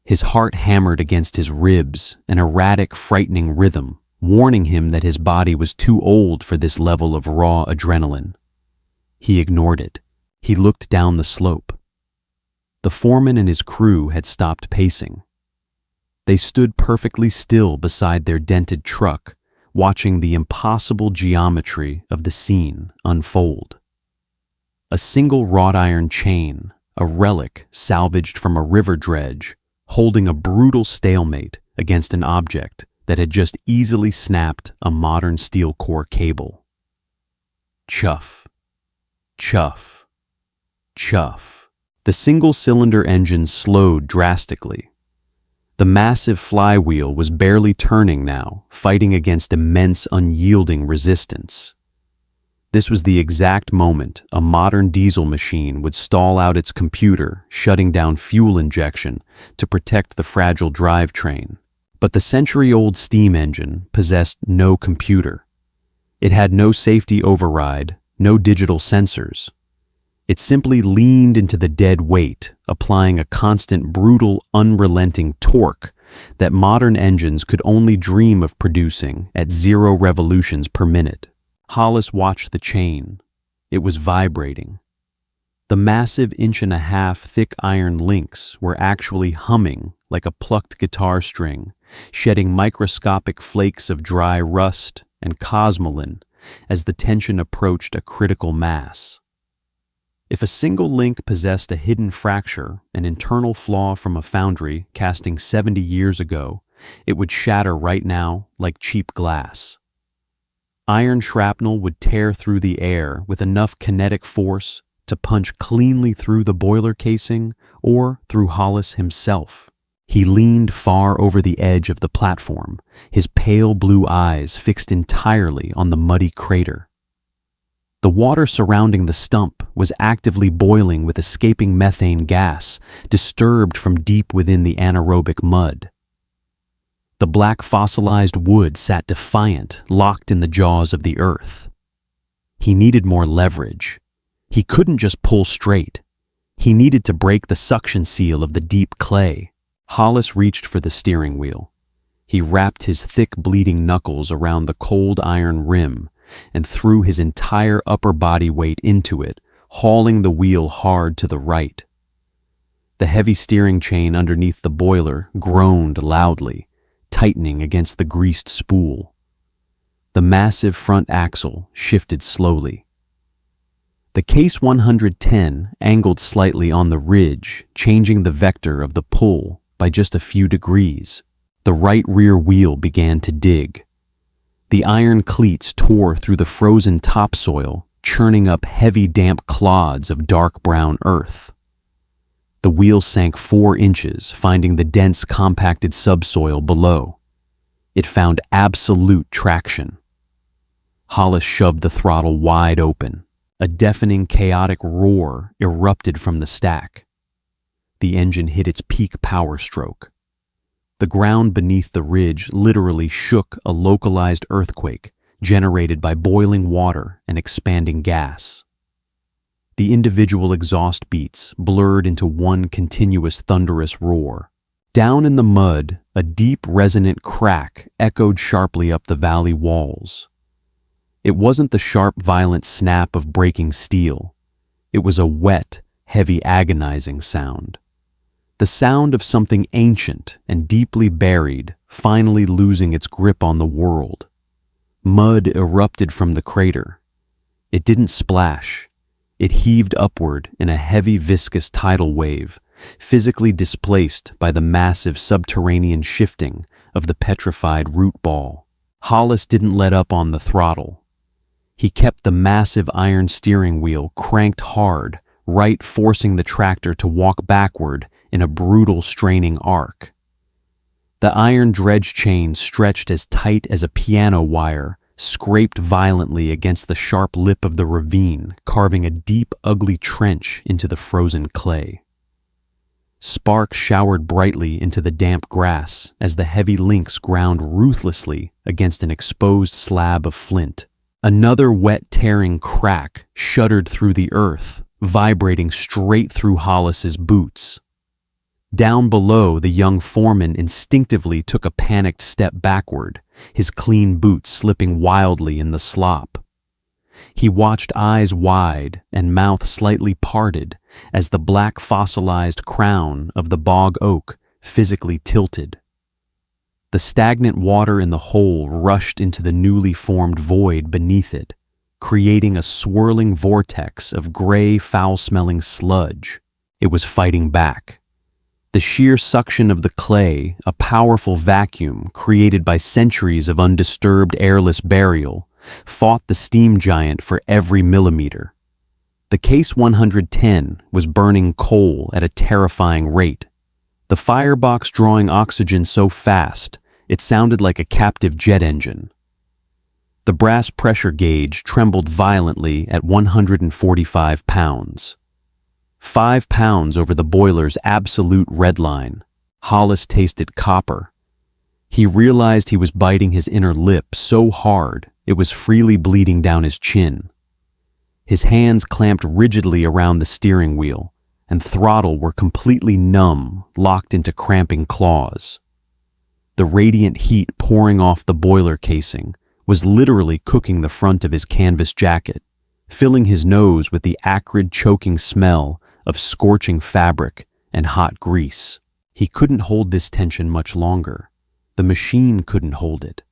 His heart hammered against his ribs, an erratic, frightening rhythm, warning him that his body was too old for this level of raw adrenaline. He ignored it. He looked down the slope. The foreman and his crew had stopped pacing. They stood perfectly still beside their dented truck, watching the impossible geometry of the scene unfold. A single wrought iron chain, a relic salvaged from a river dredge, holding a brutal stalemate against an object that had just easily snapped a modern steel core cable. Chuff, chuff, chuff. The single-cylinder engine slowed drastically. The massive flywheel was barely turning now, fighting against immense, unyielding resistance. This was the exact moment a modern diesel machine would stall out its computer, shutting down fuel injection to protect the fragile drivetrain. But the century-old steam engine possessed no computer. It had no safety override, no digital sensors. It simply leaned into the dead weight, applying a constant, brutal, unrelenting torque that modern engines could only dream of producing at 0 revolutions per minute. Hollis watched the chain. It was vibrating. The massive 1.5-inch thick iron links were actually humming like a plucked guitar string, shedding microscopic flakes of dry rust and cosmoline as the tension approached a critical mass. If a single link possessed a hidden fracture, an internal flaw from a foundry casting 70 years ago, it would shatter right now like cheap glass. Iron shrapnel would tear through the air with enough kinetic force to punch cleanly through the boiler casing or through Hollis himself. He leaned far over the edge of the platform, his pale blue eyes fixed entirely on the muddy crater. The water surrounding the stump was actively boiling with escaping methane gas, disturbed from deep within the anaerobic mud. The black fossilized wood sat defiant, locked in the jaws of the earth. He needed more leverage. He couldn't just pull straight. He needed to break the suction seal of the deep clay. Hollis reached for the steering wheel. He wrapped his thick, bleeding knuckles around the cold iron rim and threw his entire upper body weight into it, hauling the wheel hard to the right. The heavy steering chain underneath the boiler groaned loudly, tightening against the greased spool. The massive front axle shifted slowly. The Case 110 angled slightly on the ridge, changing the vector of the pull by just a few degrees. The right rear wheel began to dig. The iron cleats tore through the frozen topsoil, churning up heavy damp clods of dark brown earth. The wheel sank 4 inches, finding the dense compacted subsoil below. It found absolute traction. Hollis shoved the throttle wide open. A deafening, chaotic roar erupted from the stack. The engine hit its peak power stroke. The ground beneath the ridge literally shook, a localized earthquake generated by boiling water and expanding gas. The individual exhaust beats blurred into one continuous thunderous roar. Down in the mud, a deep resonant crack echoed sharply up the valley walls. It wasn't the sharp, violent snap of breaking steel. It was a wet, heavy, agonizing sound. The sound of something ancient and deeply buried, finally losing its grip on the world. Mud erupted from the crater. It didn't splash. It heaved upward in a heavy, viscous tidal wave, physically displaced by the massive subterranean shifting of the petrified root ball. Hollis didn't let up on the throttle. He kept the massive iron steering wheel cranked hard, right forcing the tractor to walk backward in a brutal, straining arc. The iron dredge chain, stretched as tight as a piano wire, scraped violently against the sharp lip of the ravine, carving a deep, ugly trench into the frozen clay. Sparks showered brightly into the damp grass as the heavy links ground ruthlessly against an exposed slab of flint. Another wet, tearing crack shuddered through the earth, vibrating straight through Hollis's boots. Down below, the young foreman instinctively took a panicked step backward, his clean boots slipping wildly in the slop. He watched, eyes wide and mouth slightly parted, as the black fossilized crown of the bog oak physically tilted. The stagnant water in the hole rushed into the newly formed void beneath it, creating a swirling vortex of gray, foul-smelling sludge. It was fighting back. The sheer suction of the clay, a powerful vacuum created by centuries of undisturbed airless burial, fought the steam giant for every millimeter. The Case 110 was burning coal at a terrifying rate, the firebox drawing oxygen so fast it sounded like a captive jet engine. The brass pressure gauge trembled violently at 145 pounds. 5 pounds over the boiler's absolute red line. Hollis tasted copper. He realized he was biting his inner lip so hard it was freely bleeding down his chin. His hands clamped rigidly around the steering wheel, and throttle were completely numb, locked into cramping claws. The radiant heat pouring off the boiler casing was literally cooking the front of his canvas jacket, filling his nose with the acrid, choking smell of scorching fabric and hot grease. He couldn't hold this tension much longer. The machine couldn't hold it.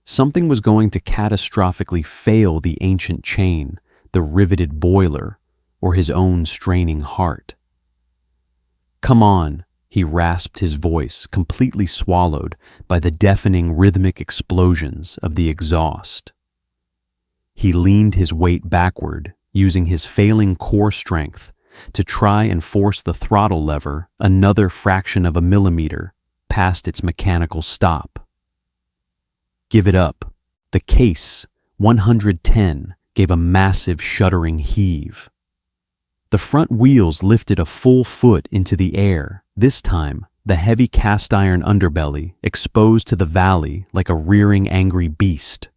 Something was going to catastrophically fail the ancient chain, the riveted boiler, or his own straining heart. "Come on," he rasped, his voice completely swallowed by the deafening rhythmic explosions of the exhaust. He leaned his weight backward, using his failing core strength to try and force the throttle lever another fraction of a millimeter past its mechanical stop. "Give it up." The case, 110, gave a massive shuddering heave. The front wheels lifted a full foot into the air, this time the heavy cast iron underbelly exposed to the valley like a rearing angry beast.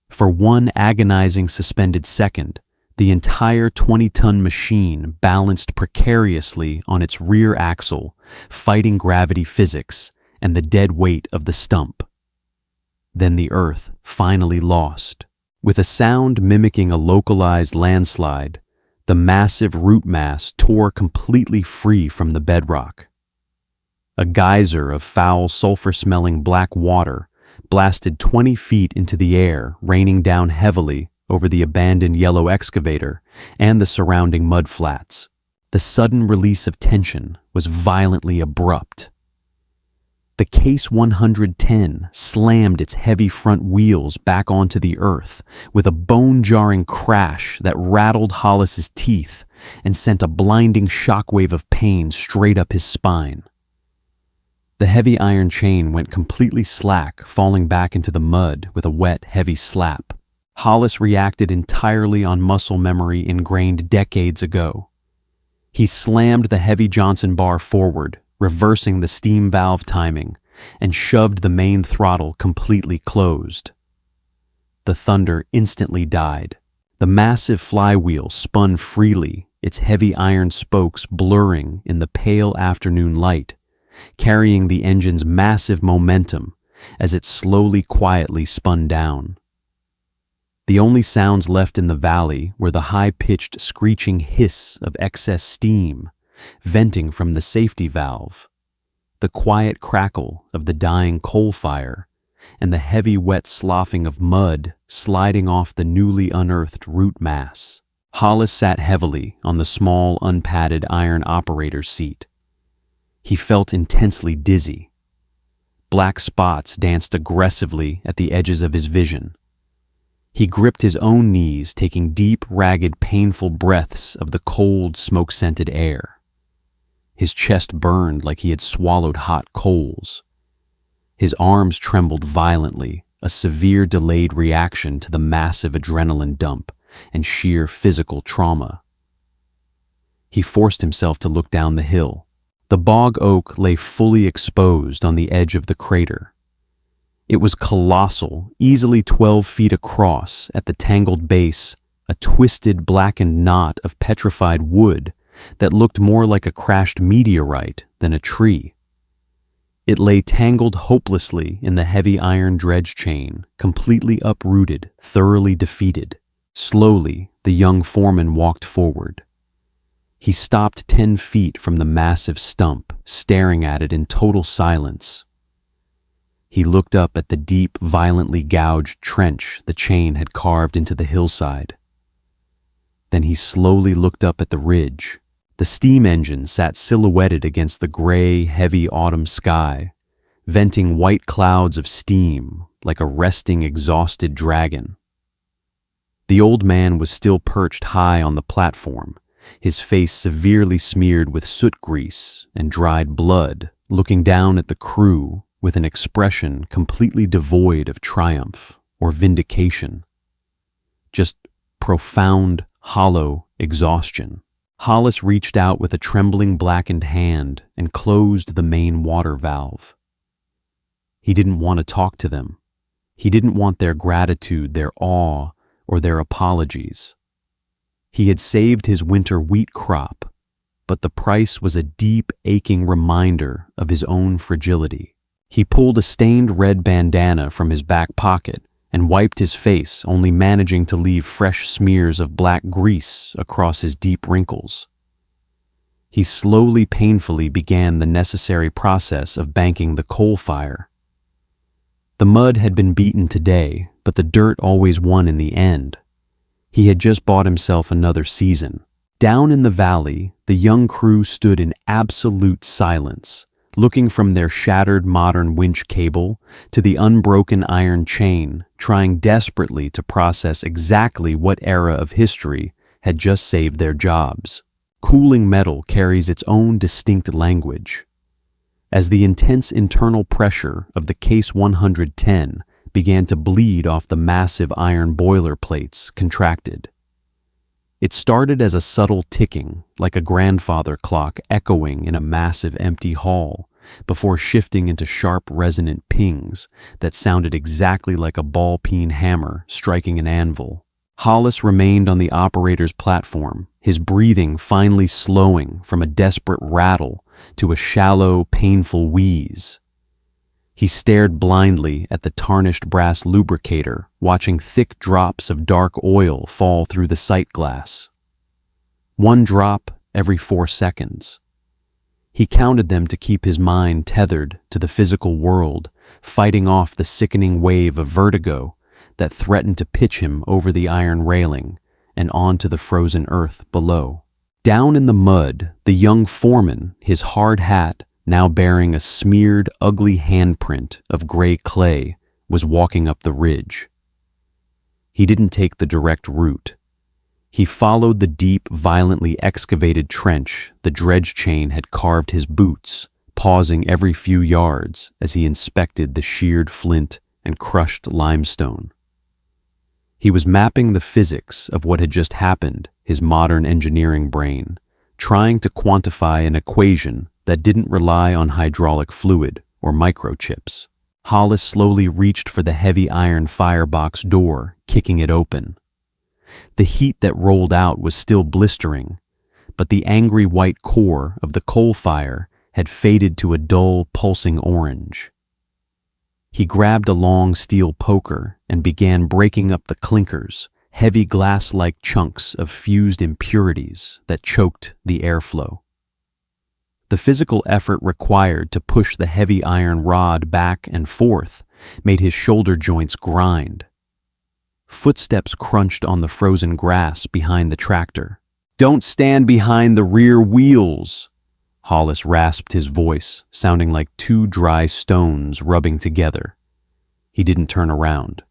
For one agonizing suspended second, the entire 20-ton machine balanced precariously on its rear axle, fighting gravity physics and the dead weight of the stump. Then the earth finally lost. With a sound mimicking a localized landslide, the massive root mass tore completely free from the bedrock. A geyser of foul, sulfur-smelling black water blasted 20 feet into the air, raining down heavily over the abandoned yellow excavator and the surrounding mud flats. The sudden release of tension was violently abrupt. The Case 110 slammed its heavy front wheels back onto the earth with a bone-jarring crash that rattled Hollis's teeth and sent a blinding shockwave of pain straight up his spine. The heavy iron chain went completely slack, falling back into the mud with a wet, heavy slap. Hollis reacted entirely on muscle memory ingrained decades ago. He slammed the heavy Johnson bar forward, reversing the steam valve timing, and shoved the main throttle completely closed. The thunder instantly died. The massive flywheel spun freely, its heavy iron spokes blurring in the pale afternoon light, carrying the engine's massive momentum as it slowly, quietly spun down. The only sounds left in the valley were the high-pitched screeching hiss of excess steam venting from the safety valve, the quiet crackle of the dying coal fire, and the heavy wet sloughing of mud sliding off the newly unearthed root mass. Hollis sat heavily on the small, unpadded iron operator's seat. He felt intensely dizzy. Black spots danced aggressively at the edges of his vision. He gripped his own knees, taking deep, ragged, painful breaths of the cold, smoke-scented air. His chest burned like he had swallowed hot coals. His arms trembled violently, a severe delayed reaction to the massive adrenaline dump and sheer physical trauma. He forced himself to look down the hill. The bog oak lay fully exposed on the edge of the crater. It was colossal, easily 12 feet across, at the tangled base, a twisted, blackened knot of petrified wood that looked more like a crashed meteorite than a tree. It lay tangled hopelessly in the heavy iron dredge chain, completely uprooted, thoroughly defeated. Slowly, the young foreman walked forward. He stopped 10 feet from the massive stump, staring at it in total silence. He looked up at the deep, violently gouged trench the chain had carved into the hillside. Then he slowly looked up at the ridge. The steam engine sat silhouetted against the gray, heavy autumn sky, venting white clouds of steam like a resting, exhausted dragon. The old man was still perched high on the platform, his face severely smeared with soot grease and dried blood, looking down at the crew with an expression completely devoid of triumph or vindication. Just profound, hollow exhaustion. Hollis reached out with a trembling blackened hand and closed the main water valve. He didn't want to talk to them. He didn't want their gratitude, their awe, or their apologies. He had saved his winter wheat crop, but the price was a deep, aching reminder of his own fragility. He pulled a stained red bandana from his back pocket and wiped his face, only managing to leave fresh smears of black grease across his deep wrinkles. He slowly, painfully began the necessary process of banking the coal fire. The mud had been beaten today, but the dirt always won in the end. He had just bought himself another season. Down in the valley, the young crew stood in absolute silence, looking from their shattered modern winch cable to the unbroken iron chain, trying desperately to process exactly what era of history had just saved their jobs. Cooling metal carries its own distinct language. As the intense internal pressure of the Case 110 began to bleed off the massive iron boiler plates contracted. It started as a subtle ticking, like a grandfather clock echoing in a massive empty hall, before shifting into sharp resonant pings that sounded exactly like a ball-peen hammer striking an anvil. Hollis remained on the operator's platform, his breathing finally slowing from a desperate rattle to a shallow, painful wheeze. He stared blindly at the tarnished brass lubricator, watching thick drops of dark oil fall through the sight glass. One drop every 4 seconds. He counted them to keep his mind tethered to the physical world, fighting off the sickening wave of vertigo that threatened to pitch him over the iron railing and onto the frozen earth below. Down in the mud, the young foreman, his hard hat now bearing a smeared, ugly handprint of gray clay, was walking up the ridge. He didn't take the direct route. He followed the deep, violently excavated trench the dredge chain had carved his boots, pausing every few yards as he inspected the sheared flint and crushed limestone. He was mapping the physics of what had just happened, his modern engineering brain, trying to quantify an equation that didn't rely on hydraulic fluid or microchips. Hollis slowly reached for the heavy iron firebox door, kicking it open. The heat that rolled out was still blistering, but the angry white core of the coal fire had faded to a dull, pulsing orange. He grabbed a long steel poker and began breaking up the clinkers, heavy glass-like chunks of fused impurities that choked the airflow. The physical effort required to push the heavy iron rod back and forth made his shoulder joints grind. Footsteps crunched on the frozen grass behind the tractor. "Don't stand behind the rear wheels!" Hollis rasped his voice, sounding like 2 dry stones rubbing together. He didn't turn around.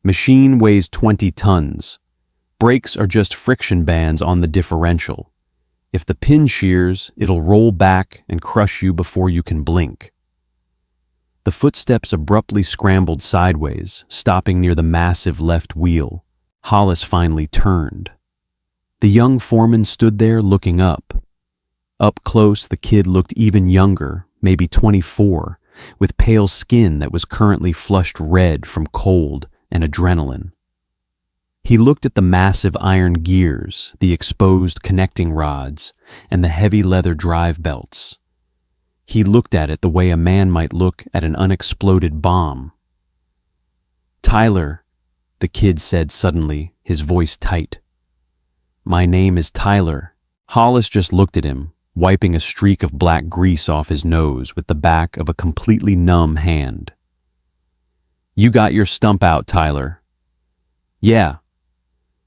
"Machine weighs 20 tons. Brakes are just friction bands on the differential. If the pin shears, it'll roll back and crush you before you can blink." The footsteps abruptly scrambled sideways, stopping near the massive left wheel. Hollis finally turned. The young foreman stood there looking up. Up close, the kid looked even younger, maybe 24, with pale skin that was currently flushed red from cold and adrenaline. He looked at the massive iron gears, the exposed connecting rods, and the heavy leather drive belts. He looked at it the way a man might look at an unexploded bomb. "Tyler," the kid said suddenly, his voice tight. "My name is Tyler." Hollis just looked at him, wiping a streak of black grease off his nose with the back of a completely numb hand. "You got your stump out, Tyler." "Yeah."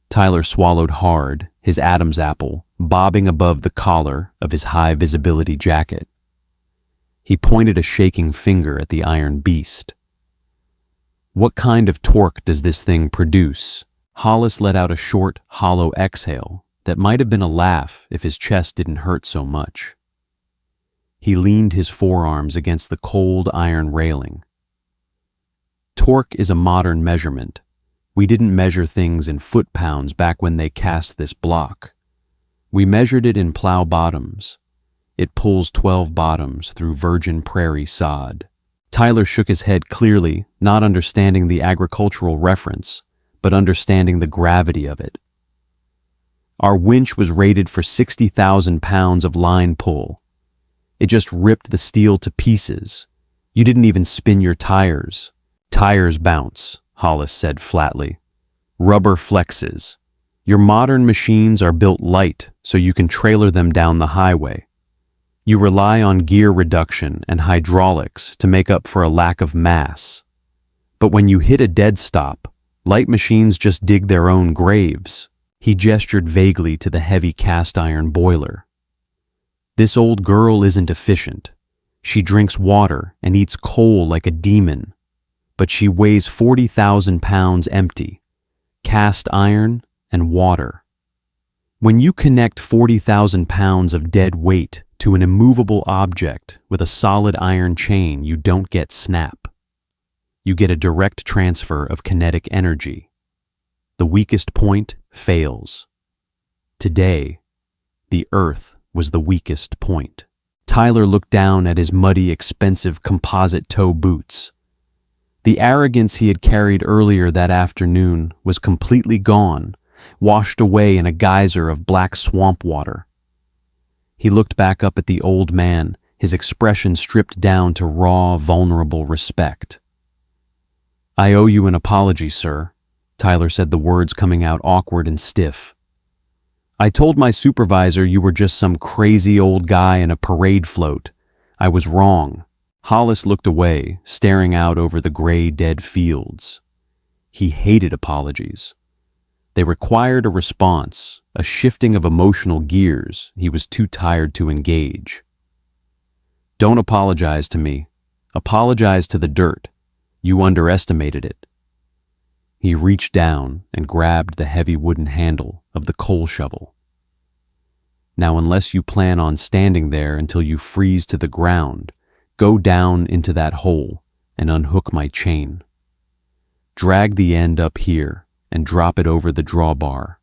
Tyler swallowed hard, his Adam's apple bobbing above the collar of his high-visibility jacket. He pointed a shaking finger at the iron beast. "What kind of torque does this thing produce?" Hollis let out a short, hollow exhale that might have been a laugh if his chest didn't hurt so much. He leaned his forearms against the cold iron railing. "Torque is a modern measurement. We didn't measure things in foot-pounds back when they cast this block. We measured it in plow bottoms. It pulls 12 bottoms through virgin prairie sod." Tyler shook his head clearly, not understanding the agricultural reference, but understanding the gravity of it. Our winch was rated for 60,000 pounds of line pull. It just ripped the steel to pieces. You didn't even spin your tires. Tires bounce, Hollis said flatly. Rubber flexes. Your modern machines are built light so you can trailer them down the highway. You rely on gear reduction and hydraulics to make up for a lack of mass. But when you hit a dead stop, light machines just dig their own graves. He gestured vaguely to the heavy cast iron boiler. This old girl isn't efficient. She drinks water and eats coal like a demon. But she weighs 40,000 pounds empty. Cast iron and water. When you connect 40,000 pounds of dead weight to an immovable object with a solid iron chain, you don't get snap. You get a direct transfer of kinetic energy. The weakest point fails. Today, the Earth was the weakest point. Tyler looked down at his muddy, expensive composite toe boots. The arrogance he had carried earlier that afternoon was completely gone, washed away in a geyser of black swamp water. He looked back up at the old man, his expression stripped down to raw, vulnerable respect. "I owe you an apology, sir," Tyler said, the words coming out awkward and stiff. "I told my supervisor you were just some crazy old guy in a parade float. I was wrong." Hollis looked away, staring out over the gray, dead fields. He hated apologies. They required a response, a shifting of emotional gears he was too tired to engage. "Don't apologize to me. Apologize to the dirt. You underestimated it." He reached down and grabbed the heavy wooden handle of the coal shovel. "Now, unless you plan on standing there until you freeze to the ground, go down into that hole and unhook my chain. Drag the end up here and drop it over the drawbar.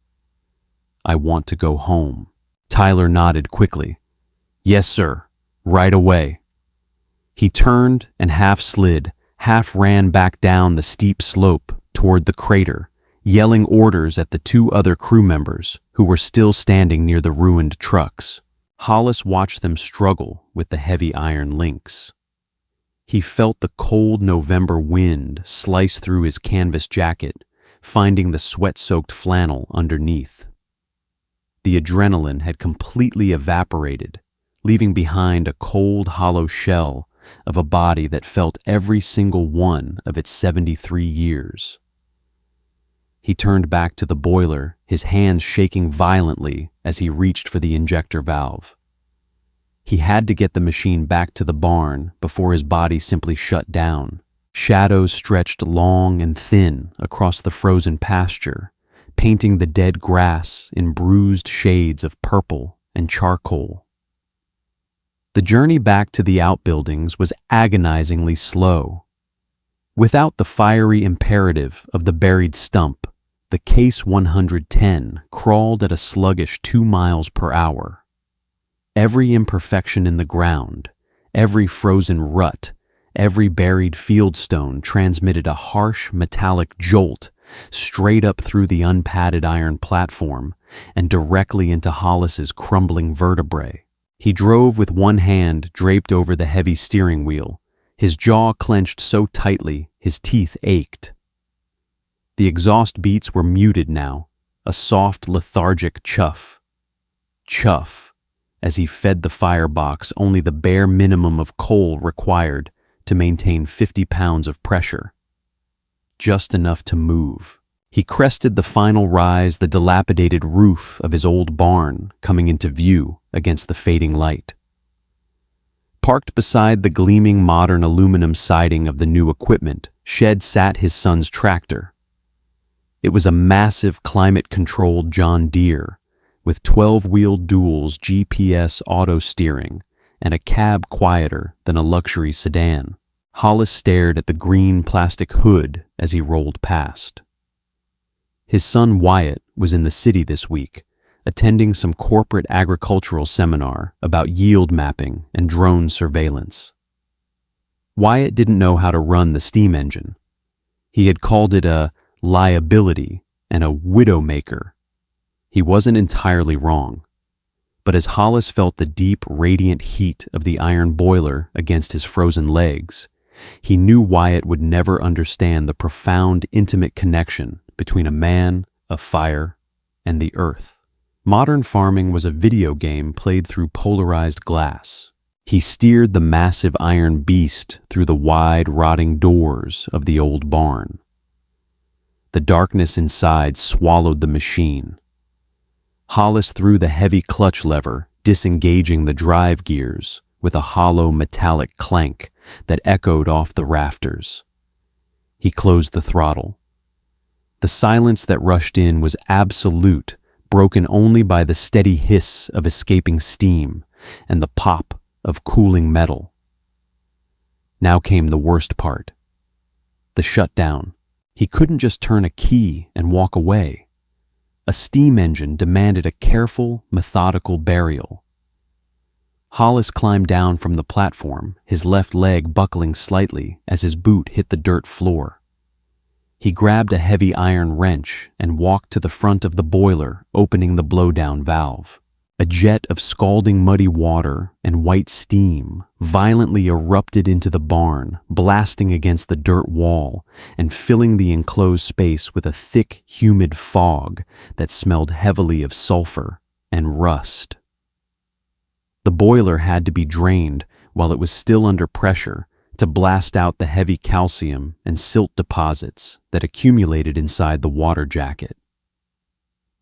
I want to go home." Tyler nodded quickly. "Yes, sir. Right away." He turned and half slid, half ran back down the steep slope toward the crater, yelling orders at the two other crew members who were still standing near the ruined trucks. Hollis watched them struggle with the heavy iron links. He felt the cold November wind slice through his canvas jacket, finding the sweat-soaked flannel underneath. The adrenaline had completely evaporated, leaving behind a cold, hollow shell of a body that felt every single one of its 73 years. He turned back to the boiler, his hands shaking violently as he reached for the injector valve. He had to get the machine back to the barn before his body simply shut down. Shadows stretched long and thin across the frozen pasture, painting the dead grass in bruised shades of purple and charcoal. The journey back to the outbuildings was agonizingly slow. Without the fiery imperative of the buried stump, the Case 110 crawled at a sluggish 2 miles per hour. Every imperfection in the ground, every frozen rut, every buried fieldstone transmitted a harsh metallic jolt straight up through the unpadded iron platform and directly into Hollis's crumbling vertebrae. He drove with one hand draped over the heavy steering wheel, his jaw clenched so tightly his teeth ached. The exhaust beats were muted now, a soft, lethargic chuff. Chuff, as he fed the firebox only the bare minimum of coal required to maintain 50 pounds of pressure. Just enough to move. He crested the final rise, the dilapidated roof of his old barn coming into view against the fading light. Parked beside the gleaming modern aluminum siding of the new equipment shed sat his son's tractor. It was a massive climate-controlled John Deere with 12-wheeled duals GPS auto steering and a cab quieter than a luxury sedan. Hollis stared at the green plastic hood as he rolled past. His son Wyatt was in the city this week, attending some corporate agricultural seminar about yield mapping and drone surveillance. Wyatt didn't know how to run the steam engine. He had called it a liability and a widowmaker. He wasn't entirely wrong. But as Hollis felt the deep, radiant heat of the iron boiler against his frozen legs, he knew Wyatt would never understand the profound, intimate connection between a man, a fire, and the earth. Modern farming was a video game played through polarized glass. He steered the massive iron beast through the wide, rotting doors of the old barn. The darkness inside swallowed the machine. Hollis threw the heavy clutch lever, disengaging the drive gears with a hollow metallic clank that echoed off the rafters. He closed the throttle. The silence that rushed in was absolute, broken only by the steady hiss of escaping steam and the pop of cooling metal. Now came the worst part. The shutdown. He couldn't just turn a key and walk away. A steam engine demanded a careful, methodical burial. Hollis climbed down from the platform, his left leg buckling slightly as his boot hit the dirt floor. He grabbed a heavy iron wrench and walked to the front of the boiler, opening the blowdown valve. A jet of scalding muddy water and white steam violently erupted into the barn, blasting against the dirt wall and filling the enclosed space with a thick, humid fog that smelled heavily of sulfur and rust. The boiler had to be drained while it was still under pressure to blast out the heavy calcium and silt deposits that accumulated inside the water jacket.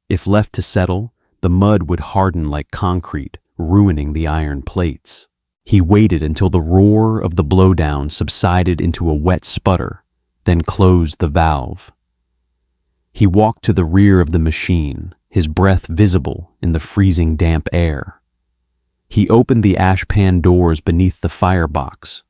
If left to settle, the mud would harden like concrete, ruining the iron plates. He waited until the roar of the blowdown subsided into a wet sputter, then closed the valve. He walked to the rear of the machine, his breath visible in the freezing damp air. He opened the ashpan doors beneath the firebox.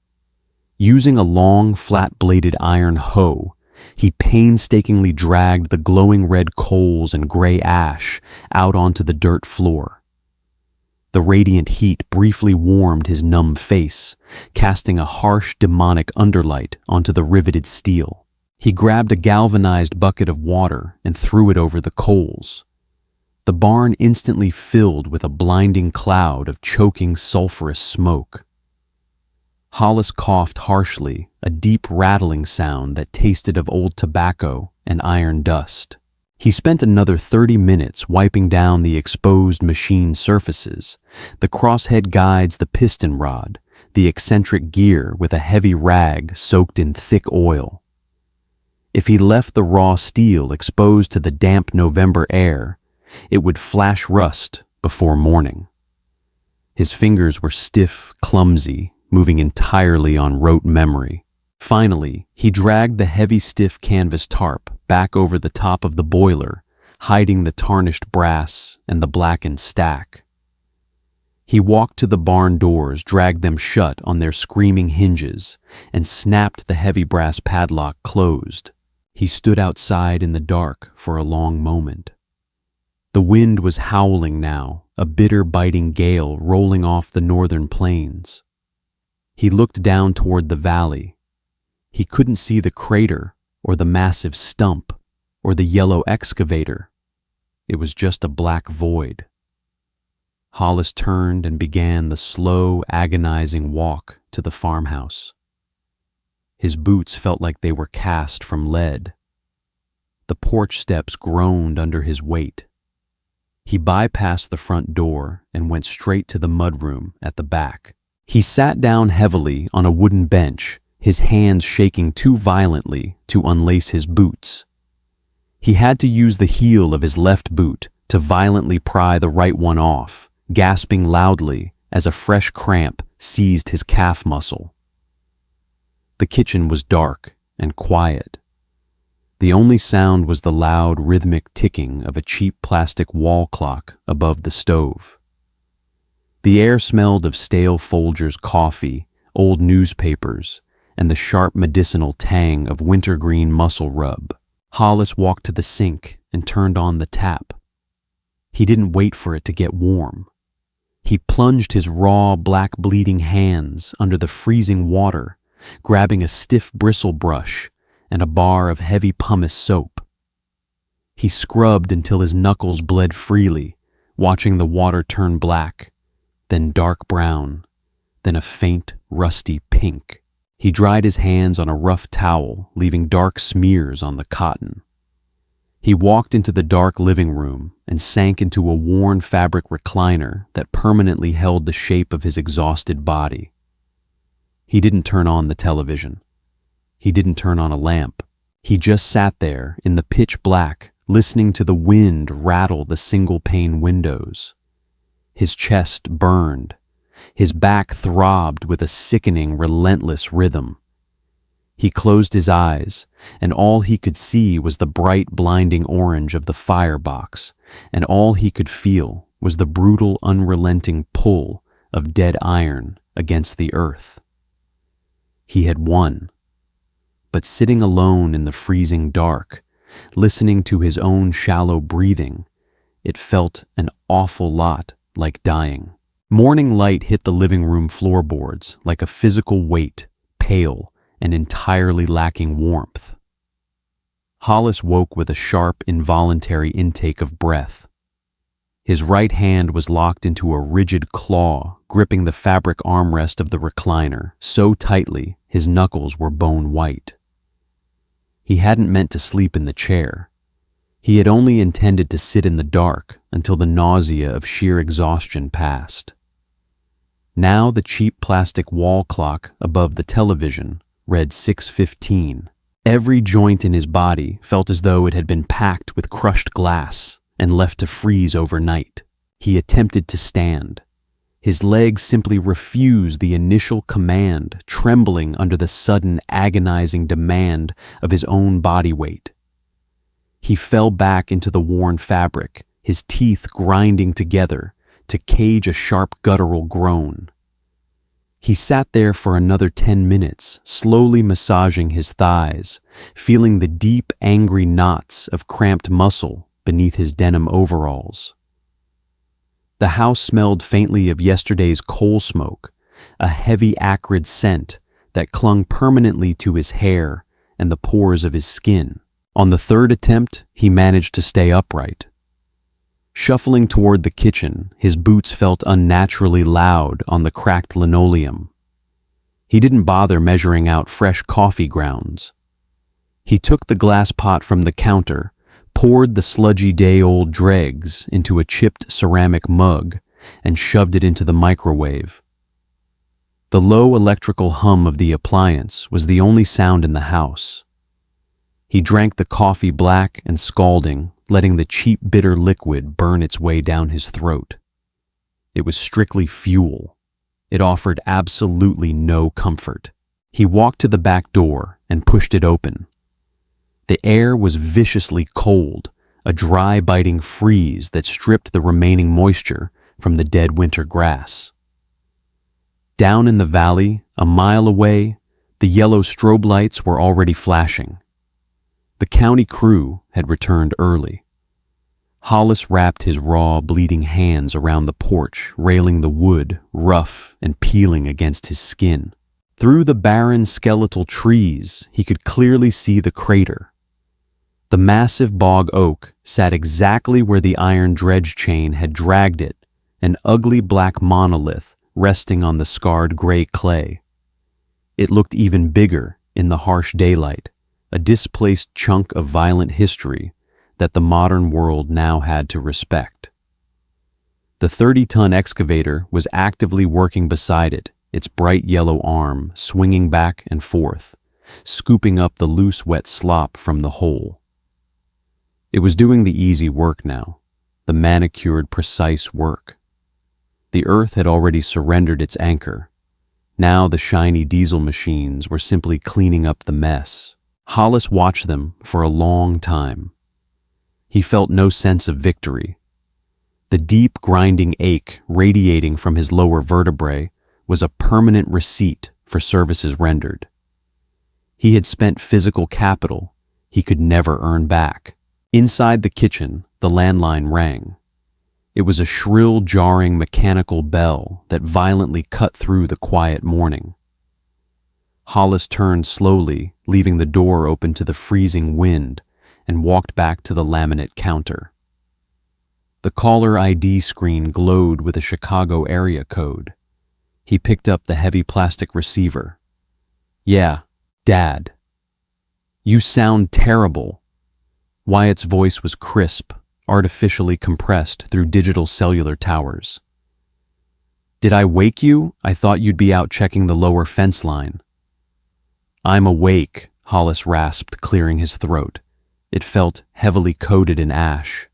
Using a long, flat-bladed iron hoe, he painstakingly dragged the glowing red coals and gray ash out onto the dirt floor. The radiant heat briefly warmed his numb face, casting a harsh, demonic underlight onto the riveted steel. He grabbed a galvanized bucket of water and threw it over the coals. The barn instantly filled with a blinding cloud of choking sulfurous smoke. Hollis coughed harshly, a deep rattling sound that tasted of old tobacco and iron dust. He spent another 30 minutes wiping down the exposed machine surfaces, the crosshead guides, the piston rod, the eccentric gear with a heavy rag soaked in thick oil. If he left the raw steel exposed to the damp November air, it would flash rust before morning. His fingers were stiff, clumsy, moving entirely on rote memory. Finally, he dragged the heavy, stiff canvas tarp back over the top of the boiler, hiding the tarnished brass and the blackened stack. He walked to the barn doors, dragged them shut on their screaming hinges, and snapped the heavy brass padlock closed. He stood outside in the dark for a long moment. The wind was howling now, a bitter, biting gale rolling off the northern plains. He looked down toward the valley. He couldn't see the crater or the massive stump or the yellow excavator. It was just a black void. Hollis turned and began the slow, agonizing walk to the farmhouse. His boots felt like they were cast from lead. The porch steps groaned under his weight. He bypassed the front door and went straight to the mudroom at the back. He sat down heavily on a wooden bench, his hands shaking too violently to unlace his boots. He had to use the heel of his left boot to violently pry the right one off, gasping loudly as a fresh cramp seized his calf muscle. The kitchen was dark and quiet. The only sound was the loud, rhythmic ticking of a cheap plastic wall clock above the stove. The air smelled of stale Folgers coffee, old newspapers, and the sharp medicinal tang of wintergreen muscle rub. Hollis walked to the sink and turned on the tap. He didn't wait for it to get warm. He plunged his raw, black bleeding hands under the freezing water, grabbing a stiff bristle brush and a bar of heavy pumice soap. He scrubbed until his knuckles bled freely, watching the water turn black, then dark brown, then a faint, rusty pink. He dried his hands on a rough towel, leaving dark smears on the cotton. He walked into the dark living room and sank into a worn fabric recliner that permanently held the shape of his exhausted body. He didn't turn on the television. He didn't turn on a lamp. He just sat there in the pitch black, listening to the wind rattle the single-pane windows. His chest burned. His back throbbed with a sickening, relentless rhythm. He closed his eyes, and all he could see was the bright, blinding orange of the firebox, and all he could feel was the brutal, unrelenting pull of dead iron against the earth. He had won. But sitting alone in the freezing dark, listening to his own shallow breathing, it felt an awful lot like dying. Morning light hit the living room floorboards like a physical weight, pale and entirely lacking warmth. Hollis woke with a sharp, involuntary intake of breath. His right hand was locked into a rigid claw, gripping the fabric armrest of the recliner so tightly his knuckles were bone white. He hadn't meant to sleep in the chair. He had only intended to sit in the dark until the nausea of sheer exhaustion passed. Now the cheap plastic wall clock above the television read 6:15. Every joint in his body felt as though it had been packed with crushed glass and left to freeze overnight. He attempted to stand. His legs simply refused the initial command, trembling under the sudden agonizing demand of his own body weight. He fell back into the worn fabric, his teeth grinding together to cage a sharp guttural groan. He sat there for another 10 minutes, slowly massaging his thighs, feeling the deep, angry knots of cramped muscle beneath his denim overalls. The house smelled faintly of yesterday's coal smoke, a heavy, acrid scent that clung permanently to his hair and the pores of his skin. On the third attempt, he managed to stay upright. Shuffling toward the kitchen, his boots felt unnaturally loud on the cracked linoleum. He didn't bother measuring out fresh coffee grounds. He took the glass pot from the counter, poured the sludgy day-old dregs into a chipped ceramic mug, and shoved it into the microwave. The low electrical hum of the appliance was the only sound in the house. He drank the coffee black and scalding, letting the cheap bitter liquid burn its way down his throat. It was strictly fuel. It offered absolutely no comfort. He walked to the back door and pushed it open. The air was viciously cold, a dry, biting freeze that stripped the remaining moisture from the dead winter grass. Down in the valley, a mile away, the yellow strobe lights were already flashing. The county crew had returned early. Hollis wrapped his raw, bleeding hands around the porch, railing the wood, rough and peeling against his skin. Through the barren, skeletal trees, he could clearly see the crater. The massive bog oak sat exactly where the iron dredge chain had dragged it, an ugly black monolith resting on the scarred gray clay. It looked even bigger in the harsh daylight, a displaced chunk of violent history that the modern world now had to respect. The 30-ton excavator was actively working beside it, its bright yellow arm swinging back and forth, scooping up the loose, wet slop from the hole. It was doing the easy work now, the manicured, precise work. The earth had already surrendered its anchor. Now the shiny diesel machines were simply cleaning up the mess. Hollis watched them for a long time. He felt no sense of victory. The deep, grinding ache radiating from his lower vertebrae was a permanent receipt for services rendered. He had spent physical capital he could never earn back. Inside the kitchen, the landline rang. It was a shrill, jarring mechanical bell that violently cut through the quiet morning. Hollis turned slowly, leaving the door open to the freezing wind, and walked back to the laminate counter. The caller ID screen glowed with a Chicago area code. He picked up the heavy plastic receiver. "Yeah, Dad." "You sound terrible." Wyatt's voice was crisp, artificially compressed through digital cellular towers. "Did I wake you? I thought you'd be out checking the lower fence line." "I'm awake," Hollis rasped, clearing his throat. It felt heavily coated in ash.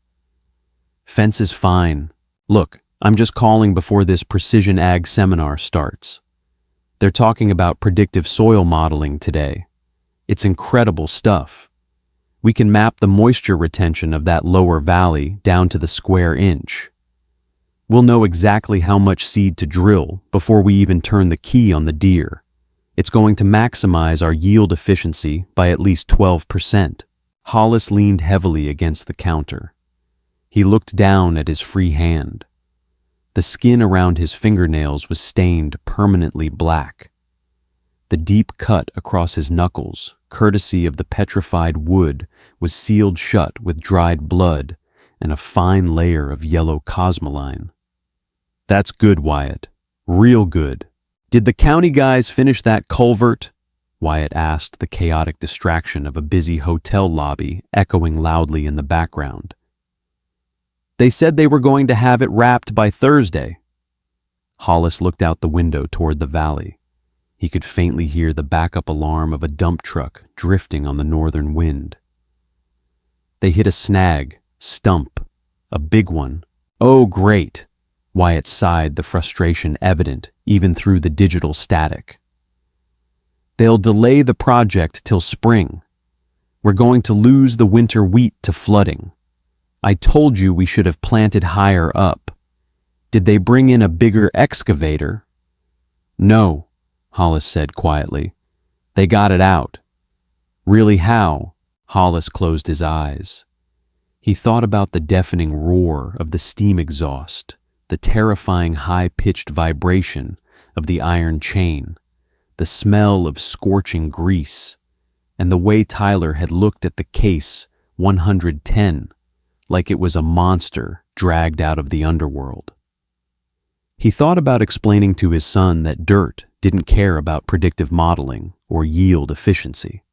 "Fence is fine. Look, I'm just calling before this precision ag seminar starts. They're talking about predictive soil modeling today. It's incredible stuff. We can map the moisture retention of that lower valley down to the square inch. We'll know exactly how much seed to drill before we even turn the key on the deer. It's going to maximize our yield efficiency by at least 12%. Hollis leaned heavily against the counter. He looked down at his free hand. The skin around his fingernails was stained permanently black. The deep cut across his knuckles, courtesy of the petrified wood, was sealed shut with dried blood and a fine layer of yellow cosmoline. "That's good, Wyatt. Real good. Did the county guys finish that culvert?" Wyatt asked, the chaotic distraction of a busy hotel lobby echoing loudly in the background. "They said they were going to have it wrapped by Thursday." Hollis looked out the window toward the valley. He could faintly hear the backup alarm of a dump truck drifting on the northern wind. "They hit a stump, a big one. Oh, great." Wyatt sighed, the frustration evident even through the digital static. "They'll delay the project till spring. We're going to lose the winter wheat to flooding. I told you we should have planted higher up. Did they bring in a bigger excavator?" "No," Hollis said quietly. "They got it out." "Really, how?" Hollis closed his eyes. He thought about the deafening roar of the steam exhaust, the terrifying high-pitched vibration of the iron chain, the smell of scorching grease, and the way Tyler had looked at the case 110 like it was a monster dragged out of the underworld. He thought about explaining to his son that dirt didn't care about predictive modeling or yield efficiency.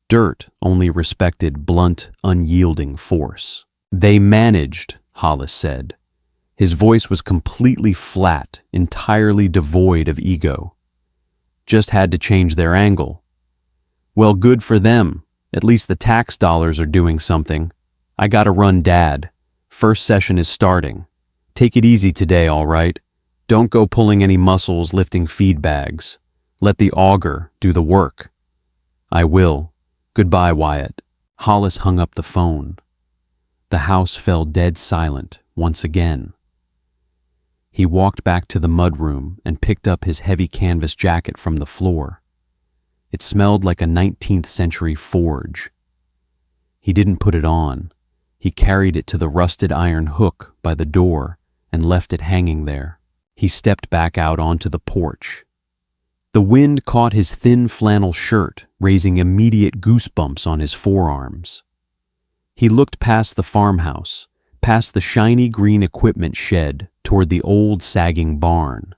Dirt only respected blunt, unyielding force. "They managed," Hollis said. His voice was completely flat, entirely devoid of ego. "Just had to change their angle." "Well, good for them. At least the tax dollars are doing something. I gotta run, Dad. First session is starting. Take it easy today, all right? Don't go pulling any muscles lifting feed bags. Let the auger do the work." "I will. Goodbye, Wyatt." Hollis hung up the phone. The house fell dead silent once again. He walked back to the mudroom and picked up his heavy canvas jacket from the floor. It smelled like a 19th century forge. He didn't put it on. He carried it to the rusted iron hook by the door and left it hanging there. He stepped back out onto the porch. The wind caught his thin flannel shirt, raising immediate goosebumps on his forearms. He looked past the farmhouse, past the shiny green equipment shed, toward the old sagging barn.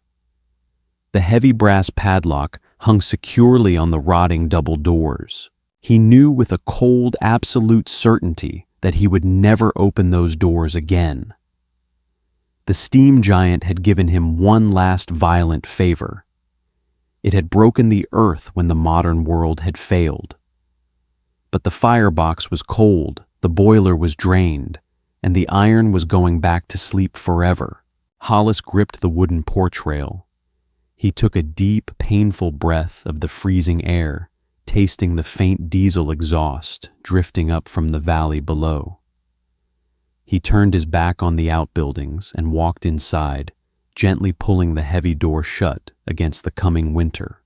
The heavy brass padlock hung securely on the rotting double doors. He knew with a cold, absolute certainty that he would never open those doors again. The steam giant had given him one last violent favor. It had broken the earth when the modern world had failed. But the firebox was cold, the boiler was drained, and the iron was going back to sleep forever. Hollis gripped the wooden porch rail. He took a deep, painful breath of the freezing air, tasting the faint diesel exhaust drifting up from the valley below. He turned his back on the outbuildings and walked inside, gently pulling the heavy door shut against the coming winter.